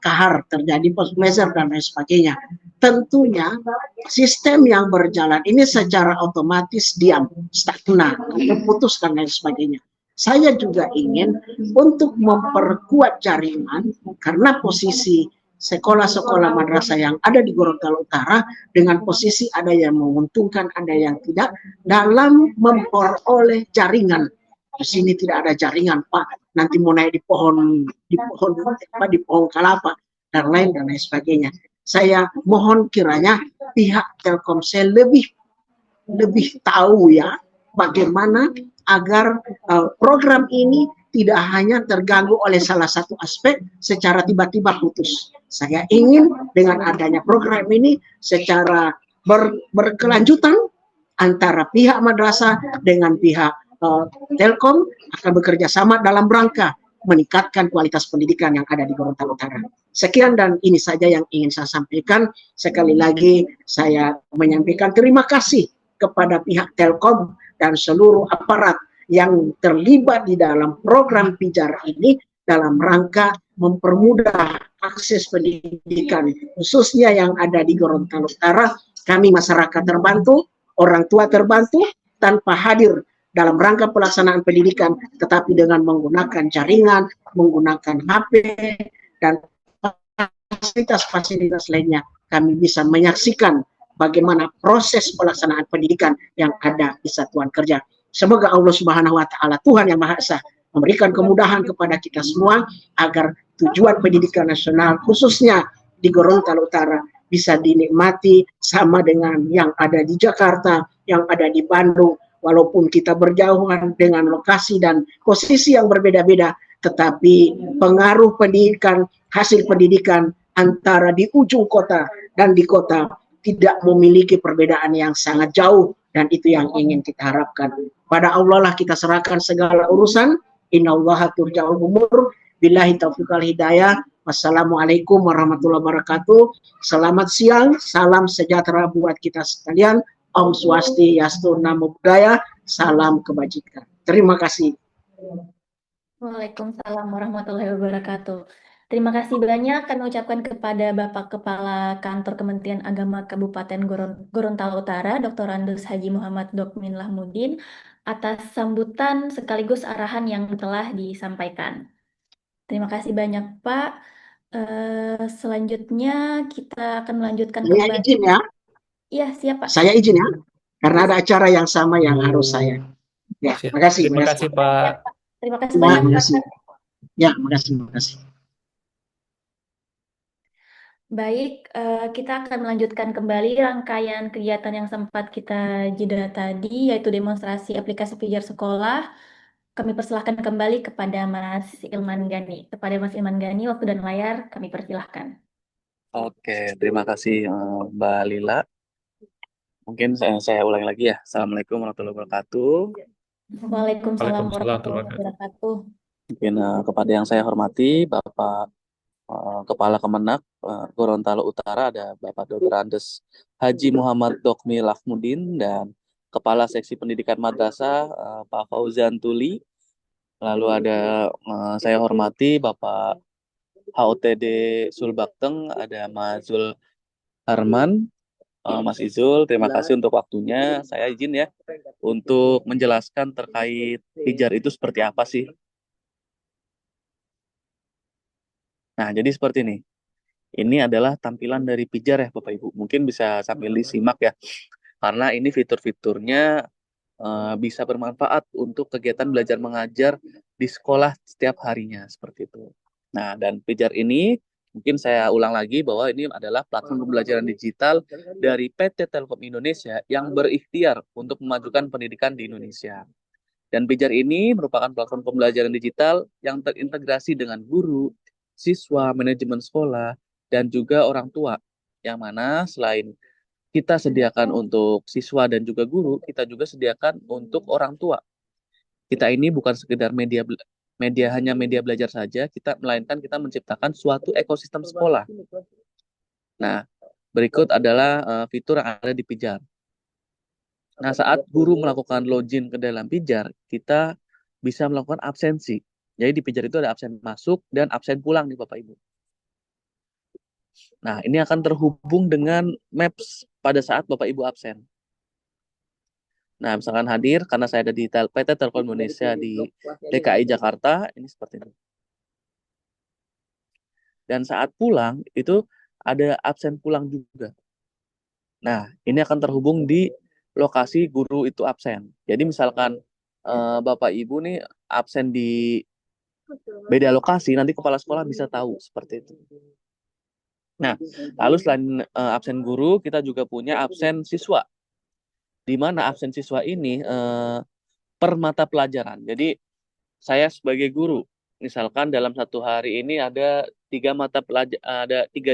kahar, terjadi post measure dan lain sebagainya, tentunya sistem yang berjalan ini secara otomatis diam, stagnan, putus dan lain sebagainya. Saya juga ingin untuk memperkuat jaringan karena posisi sekolah-sekolah madrasah yang ada di Gorontalo Utara dengan posisi ada yang menguntungkan, ada yang tidak dalam memperoleh jaringan. Di sini tidak ada jaringan, Pak. Nanti mau naik di pohon kelapa dan lain sebagainya. Saya mohon kiranya pihak Telkomsel lebih tahu ya bagaimana agar program ini tidak hanya terganggu oleh salah satu aspek secara tiba-tiba putus. Saya ingin dengan adanya program ini secara berkelanjutan antara pihak madrasah dengan pihak Telkom akan bekerja sama dalam rangka meningkatkan kualitas pendidikan yang ada di Gorontalo Utara. Sekian dan ini saja yang ingin saya sampaikan. Sekali lagi saya menyampaikan terima kasih kepada pihak Telkom dan seluruh aparat yang terlibat di dalam program Pijar ini dalam rangka mempermudah akses pendidikan khususnya yang ada di Gorontalo Utara. Kami masyarakat terbantu, orang tua terbantu tanpa hadir dalam rangka pelaksanaan pendidikan, tetapi dengan menggunakan jaringan, menggunakan HP, dan fasilitas-fasilitas lainnya, kami bisa menyaksikan bagaimana proses pelaksanaan pendidikan yang ada di satuan kerja. Semoga Allah Subhanahu wa Ta'ala, Tuhan yang Maha Esa, memberikan kemudahan kepada kita semua agar tujuan pendidikan nasional, khususnya di Gorontalo Utara, bisa dinikmati sama dengan yang ada di Jakarta, yang ada di Bandung, walaupun kita berjauhan dengan lokasi dan posisi yang berbeda-beda, tetapi pengaruh pendidikan, hasil pendidikan antara di ujung kota dan di kota tidak memiliki perbedaan yang sangat jauh, dan itu yang ingin kita harapkan. Pada Allah lah kita serahkan segala urusan. Innallaha turja'ul umur. Billahi taufiq wal hidayah. Wassalamualaikum warahmatullahi wabarakatuh. Selamat siang, salam sejahtera buat kita sekalian. Om Swastiastu, Namo Buddhaya, salam kebajikan. Terima kasih. Waalaikumsalam warahmatullahi wabarakatuh. Terima kasih banyak kami ucapkan kepada Bapak Kepala Kantor Kementerian Agama Kabupaten Gorontalo Utara, Dr. Andes Haji Muhammad Dokmin Lahmudin, atas sambutan sekaligus arahan yang telah disampaikan. Terima kasih banyak, Pak. Selanjutnya kita akan melanjutkan Saya kembali. izin ya. Iya, siap, Pak. Saya izin ya. Karena ada acara yang sama yang harus saya. Ya, makasih. Terima kasih, Pak. Terima kasih Ya, banyak, Pak. makasih. Ya, makasih. Baik, kita akan melanjutkan kembali rangkaian kegiatan yang sempat kita jeda tadi, yaitu demonstrasi aplikasi Pijar Sekolah. Kami persilahkan kembali kepada Mas Ilman Gani. Kepada Mas Ilman Gani, waktu dan layar kami persilahkan. Oke, terima kasih Mbak Lila. Mungkin saya ulangi lagi ya. Assalamualaikum warahmatullahi wabarakatuh. Waalaikumsalam warahmatullahi wabarakatuh. Mungkin kepada yang saya hormati, Bapak Kepala Kemenak Gorontalo Utara, ada Bapak Dr. Andes Haji Muhammad Dokmi Lahmudin, dan Kepala Seksi Pendidikan Madrasah Pak Fauzan Tuli. Lalu ada saya hormati Bapak HOTD Sulbakteng, ada Mas Zul Harman. Mas Izul, terima kasih untuk waktunya. Saya izin ya untuk menjelaskan terkait Pijar itu seperti apa sih. Nah, jadi seperti ini. Ini adalah tampilan dari Pijar ya Bapak Ibu. Mungkin bisa sambil disimak ya. Karena ini fitur-fiturnya bisa bermanfaat untuk kegiatan belajar mengajar di sekolah setiap harinya. Seperti itu. Nah, dan Pijar ini mungkin saya ulang lagi bahwa ini adalah platform pembelajaran digital dari PT Telkom Indonesia yang berikhtiar untuk memajukan pendidikan di Indonesia. Dan Pijar ini merupakan platform pembelajaran digital yang terintegrasi dengan guru, siswa, manajemen sekolah, dan juga orang tua. Yang mana selain kita sediakan untuk siswa dan juga guru, kita juga sediakan untuk orang tua. Kita ini bukan sekedar media hanya media belajar saja, melainkan kita menciptakan suatu ekosistem sekolah. Nah, berikut adalah fitur yang ada di Pijar. Nah, saat guru melakukan login ke dalam Pijar, kita bisa melakukan absensi. Jadi di Pijar itu ada absen masuk dan absen pulang nih Bapak Ibu. Nah, ini akan terhubung dengan Maps pada saat Bapak Ibu absen. Nah, misalkan hadir, karena saya ada di PT Telkom Indonesia di DKI Jakarta, ini seperti ini. Dan saat pulang, itu ada absen pulang juga. Nah, ini akan terhubung di lokasi guru itu absen. Jadi misalkan Bapak Ibu nih absen di beda lokasi, nanti kepala sekolah bisa tahu seperti itu. Nah, lalu selain absen guru, kita juga punya absen siswa. Di mana absen siswa ini per mata pelajaran. Jadi saya sebagai guru, misalkan dalam satu hari ini ada 3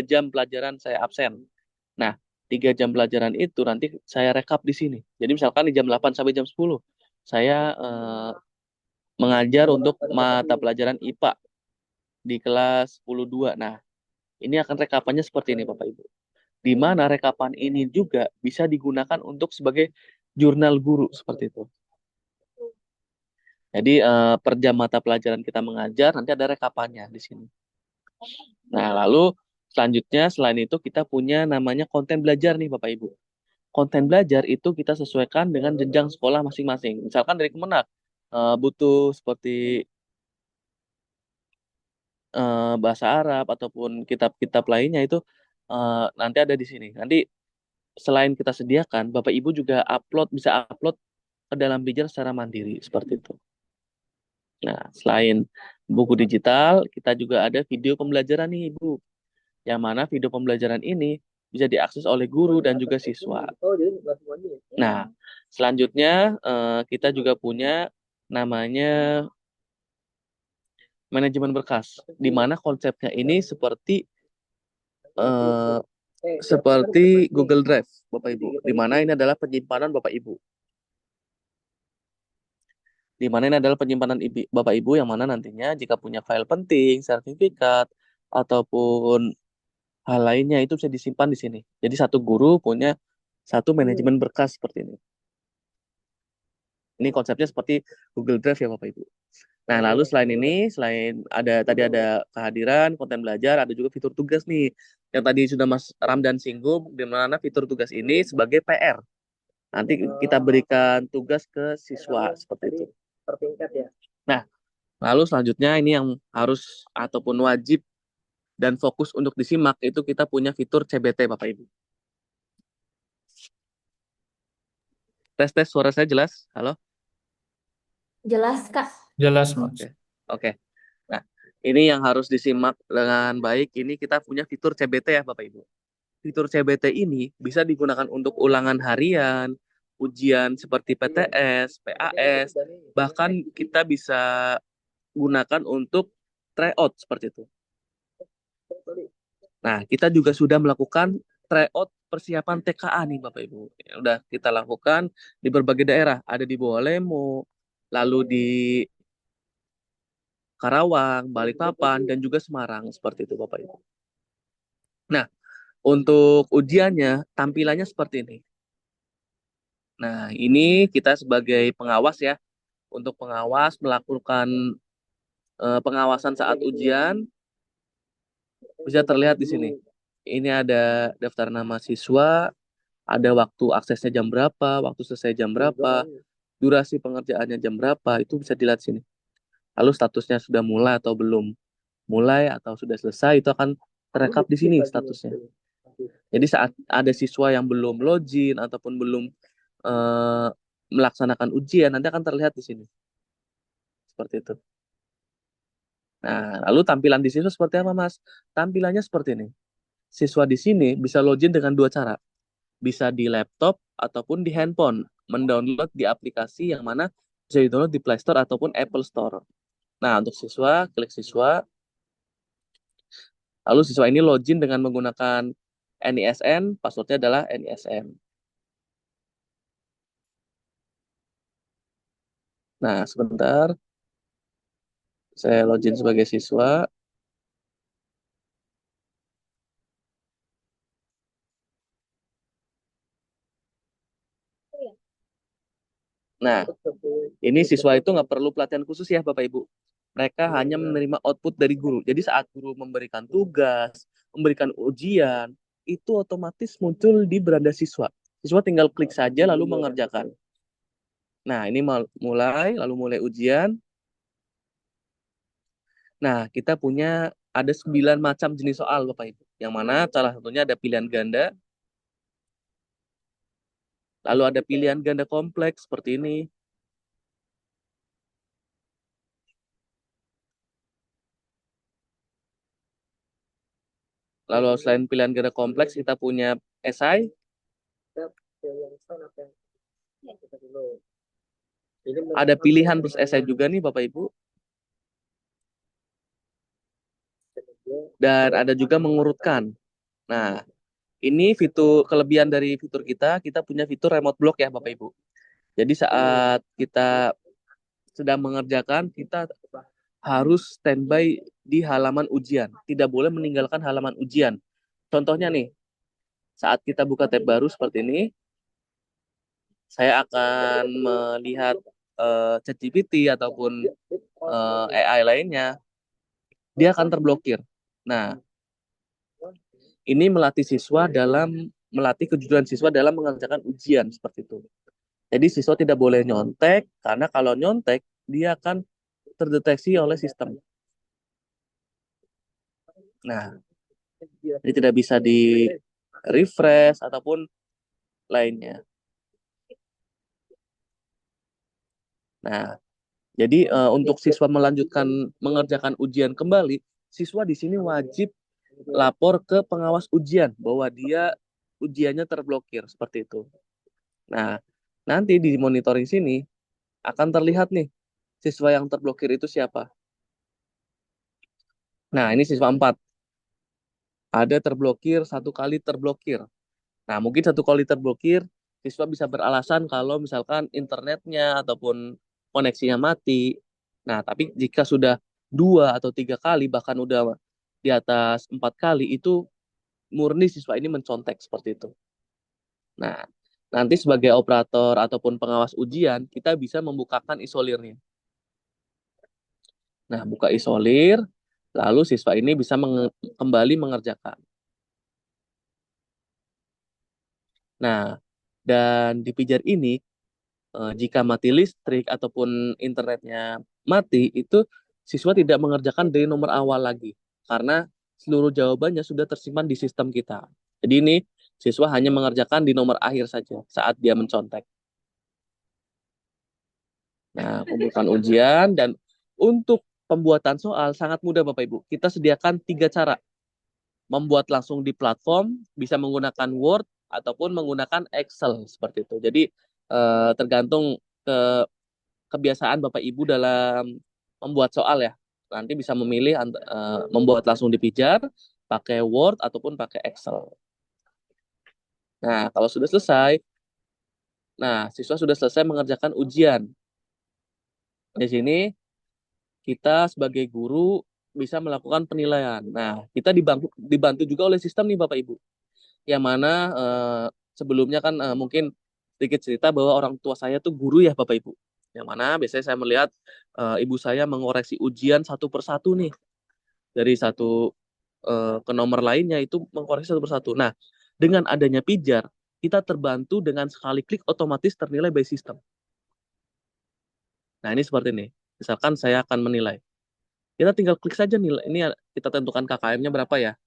jam pelajaran saya absen. Nah, 3 jam pelajaran itu nanti saya rekap di sini. Jadi misalkan di jam 8 sampai jam 10 saya mengajar untuk mata pelajaran IPA di kelas 10-2. Nah, ini akan rekapannya seperti ini Bapak Ibu. Di mana rekapan ini juga bisa digunakan untuk sebagai jurnal guru seperti itu. Jadi per jam mata pelajaran kita mengajar nanti ada rekapannya di sini. Nah, lalu selanjutnya selain itu kita punya namanya konten belajar nih Bapak Ibu. Konten belajar itu kita sesuaikan dengan jenjang sekolah masing-masing. Misalkan dari Kemenak butuh seperti bahasa Arab ataupun kitab-kitab lainnya itu nanti ada di sini. Nanti selain kita sediakan, Bapak Ibu juga bisa upload ke dalam Pijar secara mandiri seperti itu. Nah, selain buku digital, kita juga ada video pembelajaran nih Ibu. Yang mana video pembelajaran ini bisa diakses oleh guru dan juga siswa. Nah, selanjutnya kita juga punya namanya manajemen berkas, di mana konsepnya ini seperti Google Drive, Bapak Ibu, di mana ini adalah penyimpanan Bapak Ibu. Di mana ini adalah penyimpanan Bapak Ibu yang mana nantinya jika punya file penting, sertifikat, ataupun hal lainnya itu bisa disimpan di sini. Jadi satu guru punya satu manajemen berkas seperti ini. Ini konsepnya seperti Google Drive ya Bapak Ibu. Nah, lalu selain ini, selain tadi ada kehadiran, konten belajar, ada juga fitur tugas nih. Yang tadi sudah Mas Ramdan singgung, di mana fitur tugas ini sebagai PR. Nanti kita berikan tugas ke siswa seperti itu. Nah, lalu selanjutnya ini yang harus ataupun wajib dan fokus untuk disimak itu kita punya fitur CBT Bapak Ibu. Tes suara saya jelas? Halo? Jelas, Kak. Jelas, Mas. Oke. Nah, ini yang harus disimak dengan baik. Ini kita punya fitur CBT ya Bapak Ibu. Fitur CBT ini bisa digunakan untuk ulangan harian, ujian seperti PTS, PAS, bahkan kita bisa gunakan untuk tryout seperti itu. Nah, kita juga sudah melakukan tryout persiapan TKA nih Bapak Ibu. Yang udah kita lakukan di berbagai daerah. Ada di Bawalemo, lalu di Karawang, Balikpapan, dan juga Semarang. Seperti itu Bapak Ibu. Nah, untuk ujiannya, tampilannya seperti ini. Nah, ini kita sebagai pengawas ya. Untuk pengawas melakukan pengawasan saat ujian, bisa terlihat di sini. Ini ada daftar nama siswa, ada waktu aksesnya jam berapa, waktu selesai jam berapa, durasi pengerjaannya jam berapa, itu bisa dilihat sini. Lalu statusnya sudah mulai atau belum mulai atau sudah selesai, itu akan terekap di sini statusnya. Jadi saat ada siswa yang belum login ataupun belum melaksanakan ujian, nanti akan terlihat di sini. Seperti itu. Nah, lalu tampilan di siswa seperti apa, Mas? Tampilannya seperti ini. Siswa di sini bisa login dengan dua cara. Bisa di laptop ataupun di handphone. Mendownload di aplikasi yang mana bisa di-download di Play Store ataupun Apple Store. Nah, untuk siswa, klik siswa. Lalu siswa ini login dengan menggunakan NISN, passwordnya adalah NISN. Nah, sebentar. Saya login sebagai siswa. Nah, ini siswa itu nggak perlu pelatihan khusus ya Bapak Ibu. Mereka hanya menerima output dari guru. Jadi saat guru memberikan tugas, memberikan ujian, itu otomatis muncul di beranda siswa. Siswa tinggal klik saja lalu mengerjakan. Nah, ini lalu mulai ujian. Nah, kita punya ada 9 macam jenis soal Bapak Ibu. Yang mana salah satunya ada pilihan ganda. Lalu ada pilihan ganda kompleks seperti ini. Lalu selain pilihan ganda kompleks, kita punya esai. Ada pilihan plus esai juga nih Bapak Ibu. Dan ada juga mengurutkan. Nah, Ini fitur kelebihan dari fitur kita punya fitur remote block ya Bapak Ibu. Jadi saat kita sedang mengerjakan, kita harus standby di halaman ujian. Tidak boleh meninggalkan halaman ujian. Contohnya nih, saat kita buka tab baru seperti ini, saya akan melihat ChatGPT ataupun AI lainnya, dia akan terblokir. Nah, ini melatih kejujuran siswa dalam mengerjakan ujian seperti itu. Jadi siswa tidak boleh nyontek, karena kalau nyontek, dia akan terdeteksi oleh sistem. Nah, ini tidak bisa di refresh ataupun lainnya. Nah, jadi untuk siswa melanjutkan mengerjakan ujian kembali, siswa di sini wajib lapor ke pengawas ujian bahwa dia ujiannya terblokir seperti itu. Nah, nanti di monitoring sini akan terlihat nih siswa yang terblokir itu siapa. Nah, ini siswa 4. Ada terblokir, 1 kali terblokir. Nah, mungkin 1 kali terblokir, siswa bisa beralasan kalau misalkan internetnya ataupun koneksinya mati. Nah, tapi jika sudah 2 atau 3 kali, bahkan udah di atas 4 kali, itu murni siswa ini mencontek seperti itu. Nah, nanti sebagai operator ataupun pengawas ujian, kita bisa membukakan isolirnya. Nah, buka isolir, lalu siswa ini bisa kembali mengerjakan. Nah, dan di pijar ini, jika mati listrik ataupun internetnya mati, itu siswa tidak mengerjakan dari nomor awal lagi, karena seluruh jawabannya sudah tersimpan di sistem kita. Jadi ini siswa hanya mengerjakan di nomor akhir saja saat dia mencontek. Nah, pembukaan ujian dan untuk pembuatan soal sangat mudah Bapak Ibu. Kita sediakan 3 cara. Membuat langsung di platform, bisa menggunakan Word ataupun menggunakan Excel seperti itu. Jadi tergantung kebiasaan Bapak Ibu dalam membuat soal ya. Nanti bisa memilih membuat langsung di pijar, pakai Word ataupun pakai Excel. Nah, kalau sudah selesai, siswa sudah selesai mengerjakan ujian. Di sini kita sebagai guru bisa melakukan penilaian. Nah, kita dibantu juga oleh sistem nih Bapak Ibu. Yang mana sebelumnya kan mungkin sedikit cerita bahwa orang tua saya tuh guru ya Bapak Ibu. Yang mana biasanya saya melihat ibu saya mengoreksi ujian satu persatu nih. Dari satu ke nomor lainnya itu mengkoreksi satu persatu. Nah, dengan adanya pijar, kita terbantu dengan sekali klik otomatis ternilai by system. Nah, ini seperti ini. Misalkan saya akan menilai. Kita tinggal klik saja nilai. Ini kita tentukan KKM-nya berapa ya.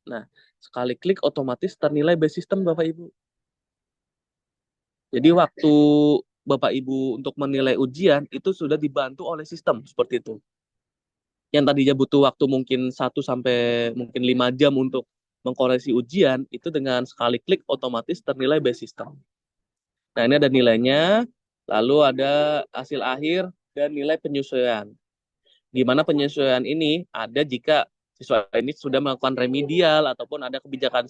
Nah, sekali klik otomatis ternilai by system Bapak Ibu. Jadi waktu Bapak Ibu untuk menilai ujian itu sudah dibantu oleh sistem seperti itu. Yang tadinya butuh waktu mungkin 1 sampai mungkin 5 jam untuk mengkoreksi ujian, itu dengan sekali klik otomatis ternilai by system. Nah, ini ada nilainya, lalu ada hasil akhir dan nilai penyesuaian. Di mana penyesuaian ini ada jika siswa ini sudah melakukan remedial ataupun ada kebijakan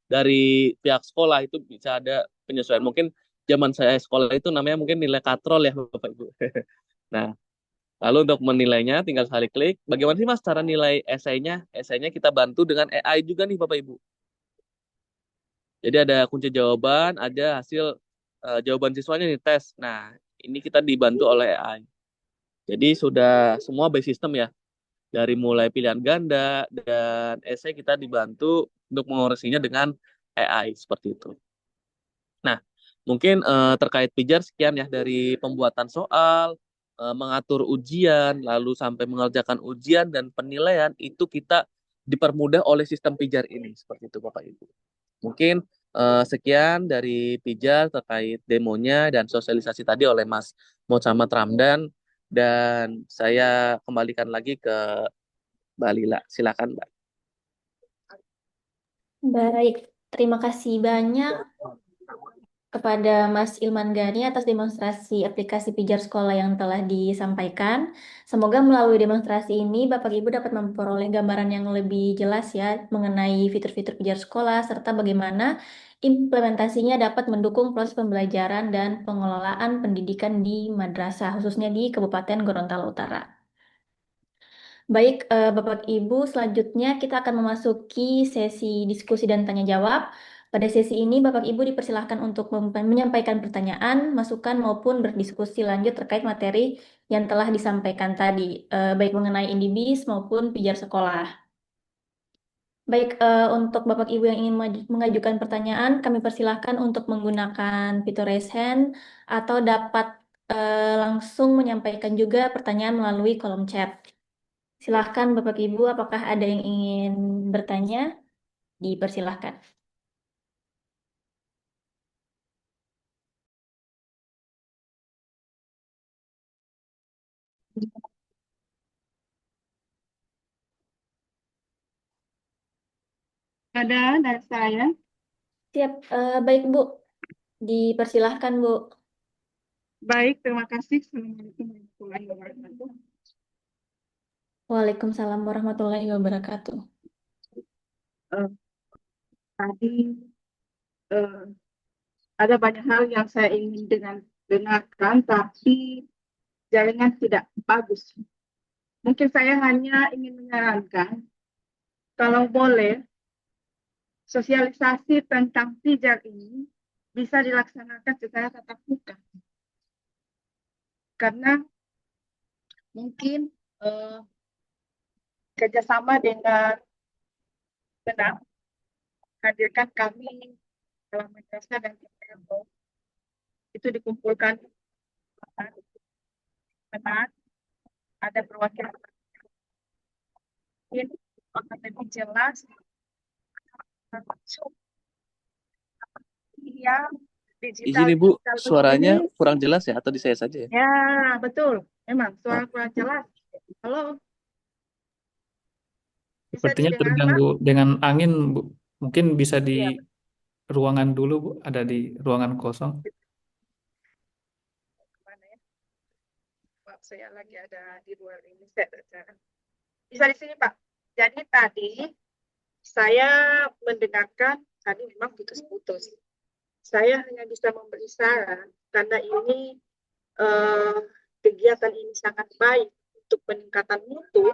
dari pihak sekolah, itu bisa ada penyesuaian. Mungkin zaman saya sekolah itu namanya mungkin nilai katrol ya Bapak Ibu. Nah, lalu untuk menilainya tinggal sekali klik. Bagaimana sih Mas cara nilai esainya? Esainya kita bantu dengan AI juga nih Bapak Ibu. Jadi ada kunci jawaban, ada hasil jawaban siswanya nih tes. Nah, ini kita dibantu oleh AI. Jadi sudah semua by system ya. Dari mulai pilihan ganda dan esai kita dibantu untuk mengoreksinya dengan AI seperti itu. Nah, mungkin terkait pijar sekian ya dari pembuatan soal, mengatur ujian, lalu sampai mengerjakan ujian dan penilaian itu kita dipermudah oleh sistem pijar ini seperti itu Bapak Ibu. Mungkin sekian dari pijar terkait demonya dan sosialisasi tadi oleh Mas Muhammad Ramdan, dan saya kembalikan lagi ke Mbak Lila. Silakan Mbak. Baik, terima kasih banyak kepada Mas Ilman Gani atas demonstrasi aplikasi pijar sekolah yang telah disampaikan. Semoga melalui demonstrasi ini Bapak Ibu dapat memperoleh gambaran yang lebih jelas ya mengenai fitur-fitur pijar sekolah serta bagaimana implementasinya dapat mendukung proses pembelajaran dan pengelolaan pendidikan di madrasah, khususnya di Kabupaten Gorontalo Utara. Baik, Bapak Ibu, selanjutnya kita akan memasuki sesi diskusi dan tanya jawab. Pada sesi ini, Bapak Ibu dipersilahkan untuk menyampaikan pertanyaan, masukan, maupun berdiskusi lanjut terkait materi yang telah disampaikan tadi, baik mengenai indibis maupun pijar sekolah. Baik, untuk Bapak Ibu yang ingin mengajukan pertanyaan, kami persilahkan untuk menggunakan fitur raise hand atau dapat langsung menyampaikan juga pertanyaan melalui kolom chat. Silahkan Bapak Ibu, apakah ada yang ingin bertanya? Dipersilahkan. Ada dari saya. Siap, baik Bu. Dipersilahkan Bu. Baik, terima kasih. Assalamualaikum warahmatullahi wabarakatuh. Waalaikumsalam warahmatullahi wabarakatuh. Eh, Tadi eh, ada banyak hal yang saya ingin dengarkan, tapi jaringan tidak bagus. Mungkin saya hanya ingin menyarankan, kalau boleh, sosialisasi tentang pijar ini bisa dilaksanakan secara tatap muka. Karena mungkin kerjasama dengan benar hadirkan kami dalam madrasah dan TPO itu dikumpulkan benar ada perwakilan mungkin akan lebih jelas termasuk yang digital Izin Ibu, digital suaranya begini. kurang jelas ya atau di saya saja ya? Ya, betul. Memang suara Maaf. kurang jelas. Halo, bisa Sepertinya didengar, Pak? terganggu dengan angin, Bu. Mungkin bisa di Iya, ruangan dulu, Bu. Ada di ruangan kosong. kemana ya? Maaf, saya lagi ada di luar ini. Bisa di sini, Pak. Jadi tadi saya mendengarkan, tadi memang putus-putus. Saya hanya bisa memberi saran karena ini kegiatan ini sangat baik untuk peningkatan mutu.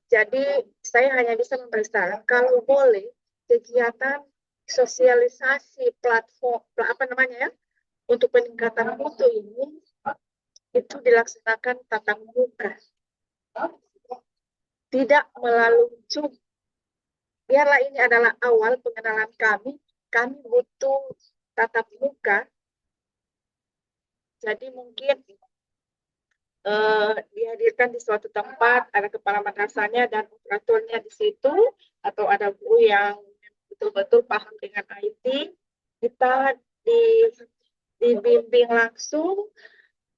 Jadi saya hanya bisa memberi saran kalau boleh kegiatan sosialisasi platform apa namanya ya untuk peningkatan mutu ini itu dilaksanakan tatap muka, tidak melalui Zoom. Biarlah ini adalah awal pengenalan kami butuh tatap muka. Jadi mungkin dihadirkan di suatu tempat, ada kepala madrasahnya dan operatornya di situ, atau ada guru yang betul-betul paham dengan IT, kita dibimbing langsung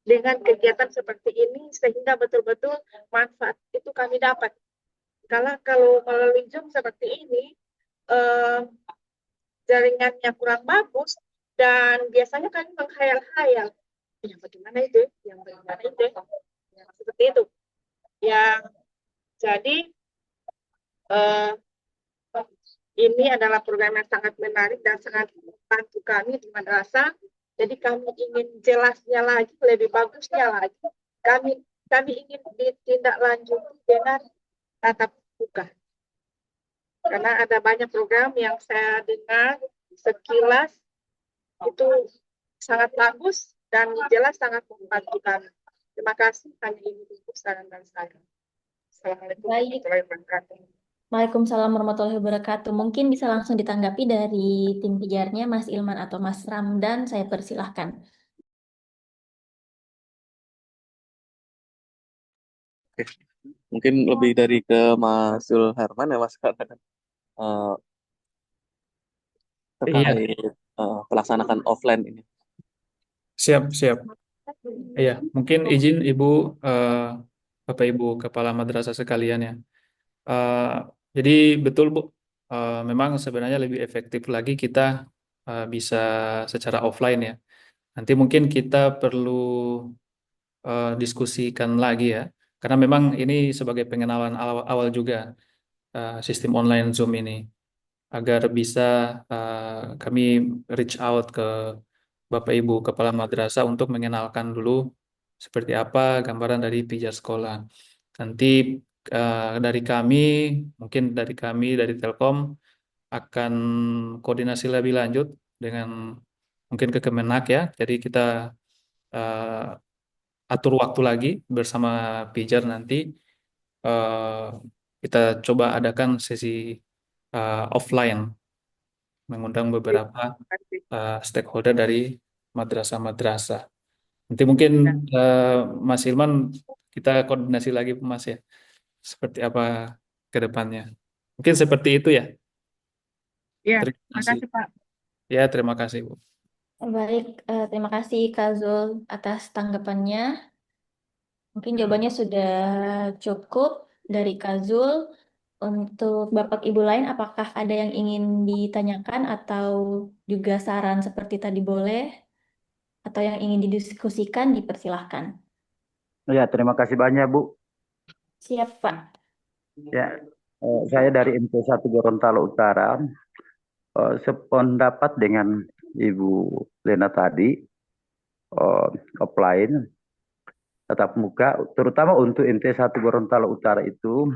dengan kegiatan seperti ini, sehingga betul-betul manfaat itu kami dapat. Kalau melalui Zoom seperti ini, jaringannya kurang bagus, dan biasanya kami menghayal-hayal, yang bagaimana itu, seperti itu. Yang jadi ini adalah program yang sangat menarik dan sangat membantu kami di madrasah. Jadi kami ingin jelasnya lagi, lebih bagusnya lagi. Kami ingin ditindaklanjuti dengan tatap muka. Karena ada banyak program yang saya dengar sekilas itu sangat bagus dan jelas sangat membantu kami. Terima kasih, hanya ini dulu saran dari saya. Assalamualaikum Baik. warahmatullahi wabarakatuh. Waalaikumsalam warahmatullahi wabarakatuh. Mungkin bisa langsung ditanggapi dari tim pijarnya Mas Ilman atau Mas Ramdan. Saya persilahkan. Oke. Mungkin lebih dari ke Mas Zul Herman ya Mas karena kan Iya, terkait pelaksanaan offline ini. siap. Iya, mungkin izin Ibu, Bapak Ibu Kepala Madrasah sekalian ya. Jadi betul Bu, memang sebenarnya lebih efektif lagi kita bisa secara offline ya. Nanti mungkin kita perlu diskusikan lagi ya, karena memang ini sebagai pengenalan awal juga sistem online Zoom ini, agar bisa kami reach out ke Bapak Ibu Kepala Madrasah untuk mengenalkan dulu seperti apa gambaran dari pijar sekolah. Nanti dari kami, mungkin dari kami dari Telkom akan koordinasi lebih lanjut dengan mungkin ke Kemenak ya. Jadi kita atur waktu lagi bersama pijar nanti. eh, Kita coba adakan sesi offline, mengundang beberapa Kasih. stakeholder dari madrasah-madrasah. Nanti mungkin Ya, eh, Mas Ilman kita koordinasi lagi Mas ya, seperti apa ke depannya. Mungkin seperti itu ya. ya, Terima kasih. makasih Pak. Ya, terima kasih Bu. Baik, terima kasih Kak Zul atas tanggapannya. Mungkin jawabannya sudah cukup dari Kak Zul. Untuk Bapak Ibu lain, apakah ada yang ingin ditanyakan atau juga saran seperti tadi boleh? Atau yang ingin didiskusikan, dipersilahkan. Ya, terima kasih banyak Bu. Siap, Pak. Ya, saya dari MT1 Gorontalo Utara, sependapat dengan Ibu Lena tadi, offline tatap muka, terutama untuk MT1 Gorontalo Utara itu,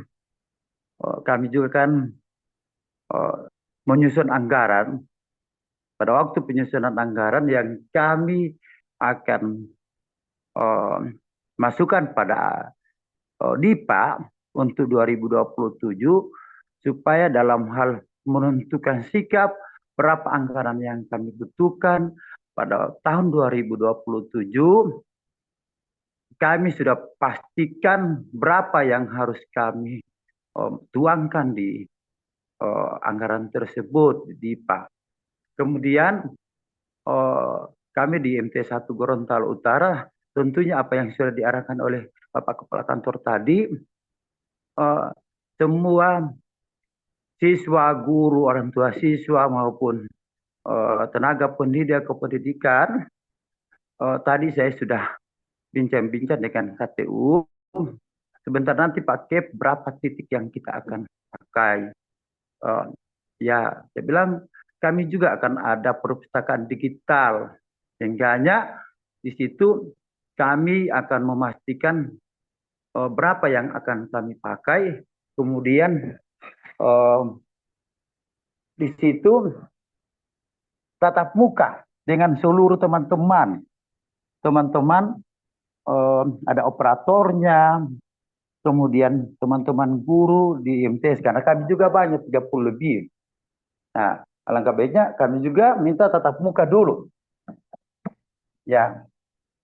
kami juga kan menyusun anggaran. Pada waktu penyusunan anggaran yang kami akan masukkan pada DIPA untuk 2027, supaya dalam hal menentukan sikap berapa anggaran yang kami butuhkan pada tahun 2027, kami sudah pastikan berapa yang harus kami tuangkan di anggaran tersebut di DIPA. Kemudian kami di MT1 Gorontalo Utara, tentunya apa yang sudah diarahkan oleh Bapak Kepala Kantor tadi, semua siswa, guru, orang tua siswa maupun tenaga pendidik kependidikan, tadi saya sudah bincang-bincang dengan KTU. Sebentar nanti Pak Kep berapa titik yang kita akan pakai. Ya, saya bilang kami juga akan ada perpustakaan digital. Sehingga di situ kami akan memastikan berapa yang akan kami pakai. Kemudian di situ tatap muka dengan seluruh teman-teman. Teman-teman ada operatornya, kemudian teman-teman guru di IMTS, karena kami juga banyak 30 lebih. Nah, alangkah baiknya kami juga minta tatap muka dulu. Ya,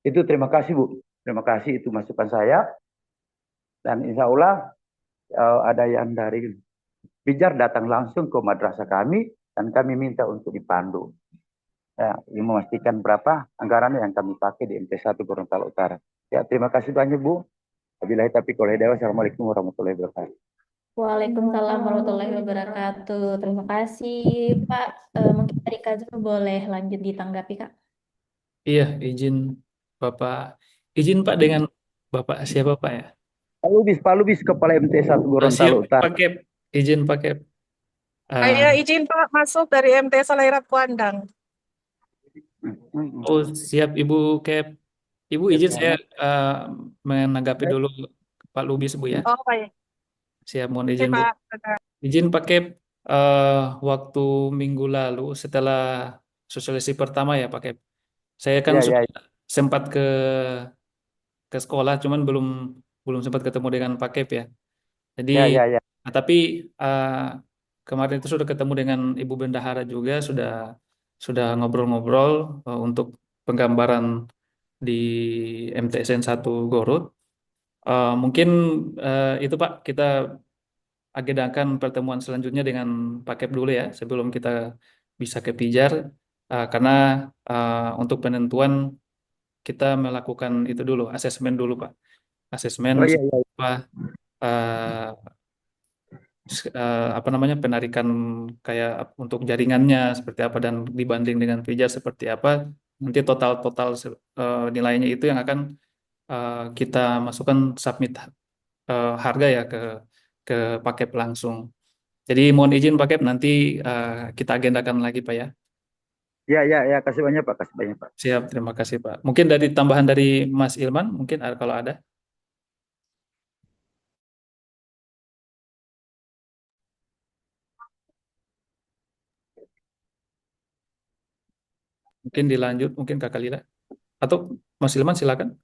itu terima kasih Bu. Terima kasih, itu masukan saya. Dan insya Allah ada yang dari Pijar datang langsung ke madrasah kami dan kami minta untuk dipandu. Ya, ini memastikan berapa anggaran yang kami pakai di MT1 Gorontalo Utara. Ya, terima kasih banyak Bu. Wabillahi taufiq wal hidayah. Wassalamualaikum warahmatullahi wabarakatuh. Waalaikumsalam warahmatullahi wabarakatuh. Terima kasih, Pak. Mungkin dari Kak Zul boleh lanjut ditanggapi, Kak. Iya, Bapak, izin Pak dengan Bapak siapa Pak ya? Pak Lubis Kepala MT1 Siap Gorontalo Utara. pakai izin pakai. Saya izin Pak masuk dari MT Salairat Kuandang. Oh siap Ibu Kep. Ibu izin saya menanggapi dulu Pak Lubis Bu ya. Oh baik, Siap, mohon oke izin Bu. Pak. Izin pakai waktu minggu lalu setelah sosialisasi pertama ya pakai. Saya kan Ya, sudah ya, sempat ke sekolah, cuman belum belum sempat ketemu dengan Pak Kep ya. Jadi, ya, ya, ya. tapi uh, kemarin itu sudah ketemu dengan Ibu Bendahara juga, sudah ngobrol-ngobrol untuk penggambaran di MTSN 1 Gorut. Mungkin itu Pak, kita agendakan pertemuan selanjutnya dengan Pak Kep dulu ya, sebelum kita bisa ke Pijar. Karena untuk penentuan kita melakukan itu dulu, asesmen dulu Pak. Asesmen Oh iya, iya. apa, uh, apa namanya, penarikan kayak untuk jaringannya seperti apa dan dibanding dengan pijar seperti apa, nanti total nilainya itu yang akan kita masukkan submit harga ya ke paket langsung. Jadi mohon izin paket nanti kita agendakan lagi Pak ya. Ya, ya, ya, kasih banyak Pak, kasih banyak Pak. Siap, terima kasih Pak. Mungkin dari tambahan dari Mas Ilman, mungkin kalau ada. Mungkin dilanjut, mungkin Kakak Lila. Atau Mas Ilman silakan.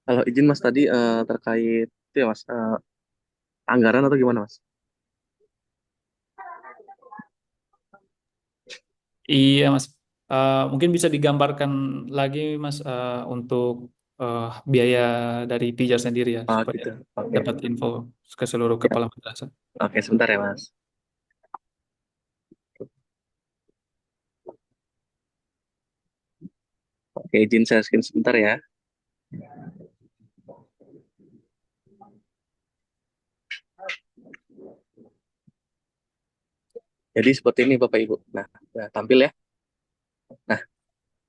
Kalau izin Mas tadi terkait itu ya Mas, anggaran atau gimana Mas? Iya Mas, mungkin bisa digambarkan lagi Mas untuk biaya dari pijar sendiri ya, Oh supaya gitu. Oke. dapat info ke seluruh Ya. kepala madrasah. Oke, sebentar ya Mas. Oke, izin saya screen sebentar ya. Jadi seperti ini Bapak Ibu. Nah, udah tampil ya. Nah,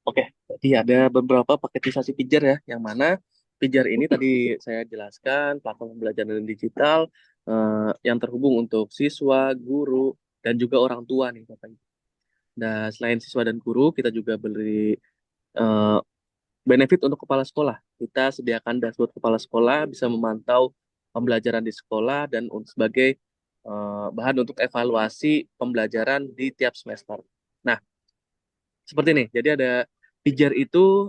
oke. Jadi ada beberapa paketisasi pijar ya, yang mana pijar ini tadi saya jelaskan platform pembelajaran digital yang terhubung untuk siswa, guru, dan juga orang tua nih Bapak Ibu. Nah, selain siswa dan guru, kita juga beri eh, benefit untuk kepala sekolah. Kita sediakan dashboard kepala sekolah, bisa memantau pembelajaran di sekolah dan sebagai bahan untuk evaluasi pembelajaran di tiap semester. Nah, seperti ini. Jadi ada pijar itu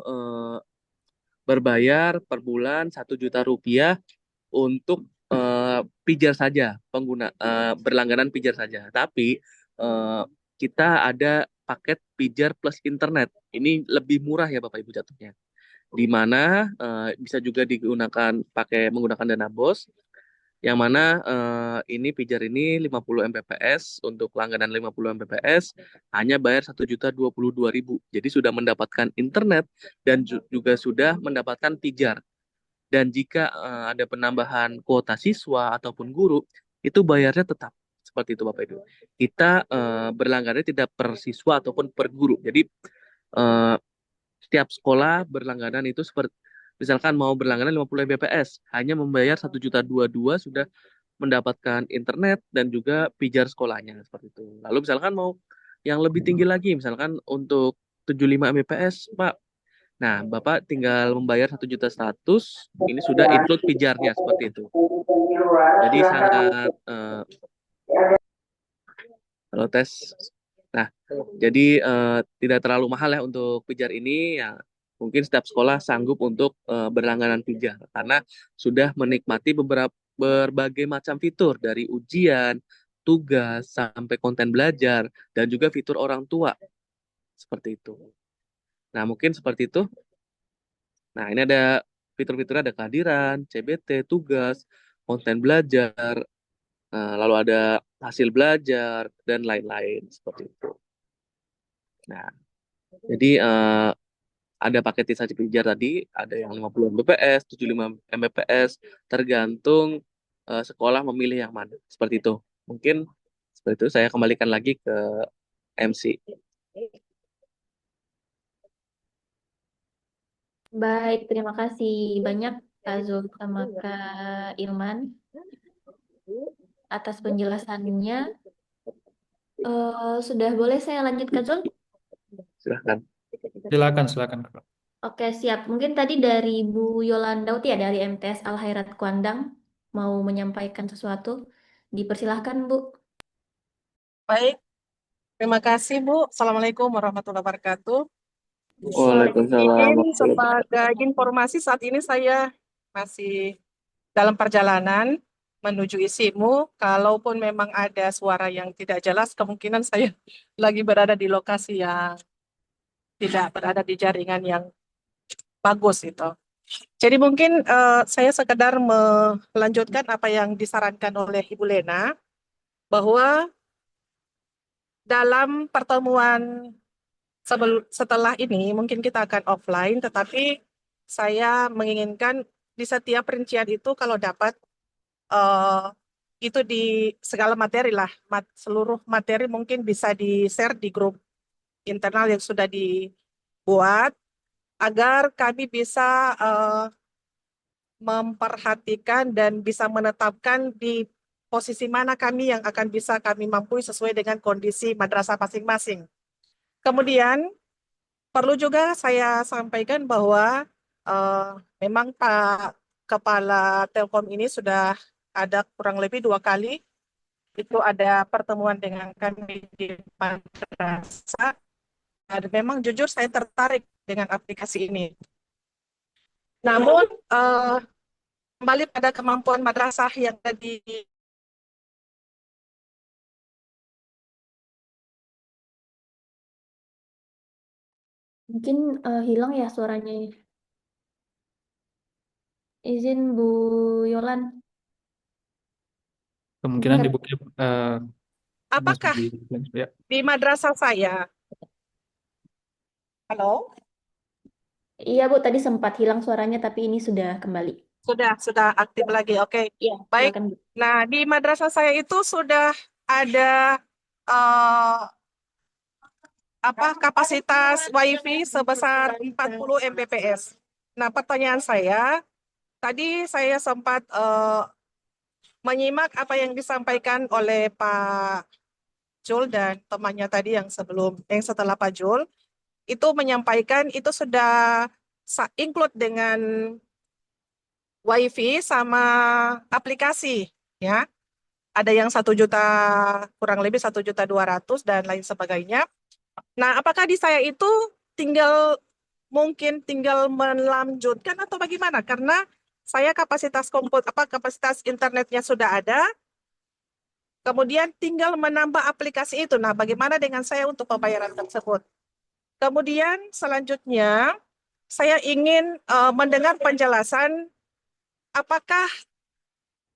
berbayar per bulan 1 juta rupiah untuk pijar saja, berlangganan pijar saja. Tapi eh, kita ada paket pijar plus internet. Ini lebih murah ya Bapak Ibu jatuhnya. Di mana bisa juga digunakan menggunakan dana BOS, yang mana ini pijar ini 50 Mbps, untuk langganan 50 Mbps hanya bayar 1.022.000. Jadi sudah mendapatkan internet dan juga sudah mendapatkan pijar. Dan jika ada penambahan kuota siswa ataupun guru, itu bayarnya tetap seperti itu Bapak Ibu. Kita berlangganannya tidak per siswa ataupun per guru. Jadi eh, setiap sekolah berlangganan itu seperti misalkan mau berlangganan 50 Mbps, hanya membayar 1.022.000 sudah mendapatkan internet dan juga pijar sekolahnya seperti itu. Lalu misalkan mau yang lebih tinggi lagi, misalkan untuk 75 Mbps, Pak. Nah, Bapak tinggal membayar 1.100.000, ini sudah include pijarnya seperti itu. Jadi sangat kalau tes. Nah, jadi tidak terlalu mahal ya untuk pijar ini ya. Mungkin setiap sekolah sanggup untuk berlangganan pijar karena sudah menikmati berbagai macam fitur dari ujian, tugas, sampai konten belajar dan juga fitur orang tua seperti itu. Nah, mungkin seperti itu. Nah, ini ada fitur-fiturnya, ada kehadiran, CBT, tugas, konten belajar, lalu ada hasil belajar dan lain-lain seperti itu. Nah, jadi ada paketisasi pijar tadi, ada yang 50 Mbps, 75 Mbps, tergantung sekolah memilih yang mana. Seperti itu. Mungkin seperti itu, saya kembalikan lagi ke MC. Baik, terima kasih banyak Kak Zul sama Kak Ilman atas penjelasannya. Sudah boleh saya lanjut Kak Zul? Silahkan. Silakan. Oke, siap. Mungkin tadi dari Bu Yolanda ya dari MTS Al Khairat Kuandang mau menyampaikan sesuatu. Dipersilahkan, Bu. Baik, terima kasih Bu. Assalamualaikum warahmatullahi wabarakatuh. Waalaikumsalam. Izin sebagai informasi saat ini saya masih dalam perjalanan menuju ISIMU. Kalaupun memang ada suara yang tidak jelas, kemungkinan saya lagi berada di lokasi yang tidak berada di jaringan yang bagus itu. Jadi mungkin saya sekedar melanjutkan apa yang disarankan oleh Ibu Lena, bahwa dalam pertemuan setelah ini mungkin kita akan offline, tetapi saya menginginkan di setiap rincian itu kalau dapat itu di segala materi lah, seluruh materi mungkin bisa di-share di grup internal yang sudah dibuat agar kami bisa memperhatikan dan bisa menetapkan di posisi mana kami yang akan bisa kami mampu sesuai dengan kondisi madrasah masing-masing. Kemudian perlu juga saya sampaikan bahwa eh, memang Pak Kepala Telkom ini sudah ada kurang lebih 2 kali itu ada pertemuan dengan kami di madrasah. Dan memang jujur saya tertarik dengan aplikasi ini. Namun kembali pada kemampuan madrasah yang tadi. Mungkin hilang ya suaranya. Izin Bu Yolan. Kemungkinan Dengar? di Bukit masih Apakah ya. di madrasah saya? Halo? Iya Bu, tadi sempat hilang suaranya tapi ini sudah kembali. Sudah aktif lagi. Oke. Iya, Baik. silakan Bu. Nah, di madrasah saya itu sudah ada eh, kapasitas WiFi sebesar 40 Mbps. Nah, pertanyaan saya, tadi saya sempat menyimak apa yang disampaikan oleh Pak Jul dan temannya tadi yang setelah Pak Jul, itu menyampaikan itu sudah include dengan WiFi sama aplikasi, ya. Ada yang 1 juta, kurang lebih 1.200.000 dan lain sebagainya. Nah, apakah di saya itu mungkin tinggal melanjutkan atau bagaimana? Karena saya kapasitas internetnya sudah ada, kemudian tinggal menambah aplikasi itu. Nah, bagaimana dengan saya untuk pembayaran tersebut? Kemudian selanjutnya saya ingin mendengar penjelasan apakah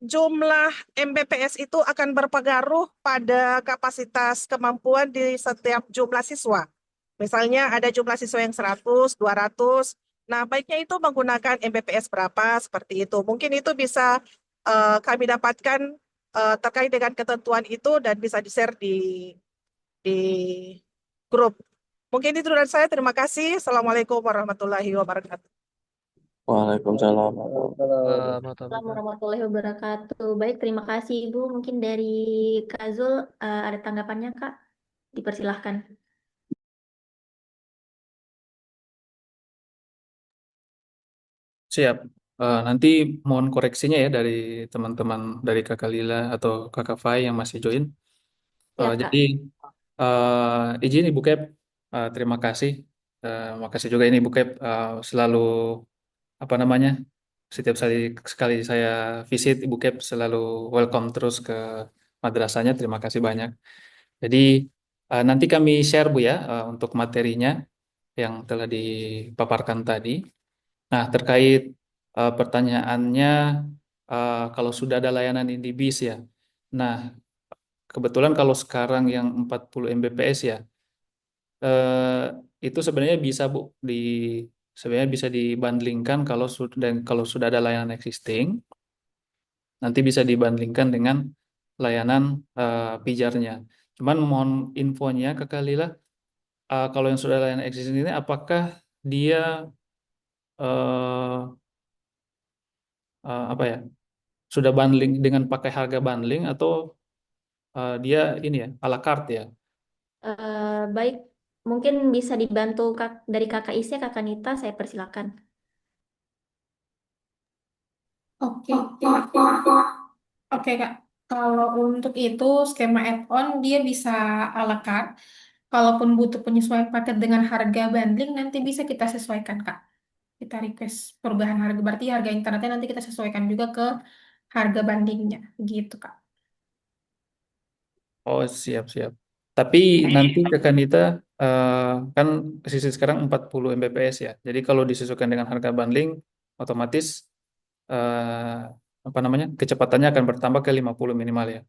jumlah Mbps itu akan berpengaruh pada kapasitas kemampuan di setiap jumlah siswa. Misalnya ada jumlah siswa yang 100, 200. Nah, baiknya itu menggunakan Mbps berapa seperti itu. Mungkin itu bisa kami dapatkan terkait dengan ketentuan itu dan bisa di-share di grup. Mungkin itu dari saya. Terima kasih. Assalamualaikum warahmatullahi wabarakatuh. Waalaikumsalam. Assalamualaikum warahmatullahi wabarakatuh. Baik, terima kasih Ibu. Mungkin dari Kak Zul ada tanggapannya Kak? Dipersilahkan. Siap. Nanti mohon koreksinya ya dari teman-teman dari Kakak Lila atau Kakak Fai yang masih join. Ya Kak. Jadi izin Ibu Kep, terima kasih. Makasih juga ini Ibu Kep selalu apa namanya, setiap sekali saya visit Ibu Kep selalu welcome terus ke madrasahnya. Terima kasih banyak. Jadi nanti kami share Bu ya untuk materinya yang telah dipaparkan tadi. Nah, terkait pertanyaannya kalau sudah ada layanan Indibis ya. Nah, kebetulan kalau sekarang yang 40 Mbps ya, eh, itu sebenarnya bisa Bu sebenarnya bisa dibandingkan kalau sudah ada layanan existing, nanti bisa dibandingkan dengan layanan pijarnya. Cuman mohon infonya ke Kalila, kalau yang sudah layanan existing ini apakah dia eh, apa ya, sudah bundling dengan pakai harga bundling atau dia ini ya ala carte ya? Baik, mungkin bisa dibantu dari Kakak Isya, Kakak Nita, saya persilakan. Oke, oke Kak. Kalau untuk itu skema add-on dia bisa ala carte. Kalaupun butuh penyesuaian paket dengan harga bundling nanti bisa kita sesuaikan Kak. Kita request perubahan harga, berarti harga internetnya nanti kita sesuaikan juga ke harga bandingnya, gitu Kak. Oh, siap-siap. Tapi nanti ke Kanita kan sisi sekarang 40 Mbps ya. Jadi kalau disesuaikan dengan harga bundling, otomatis apa namanya, kecepatannya akan bertambah ke 50 minimal ya.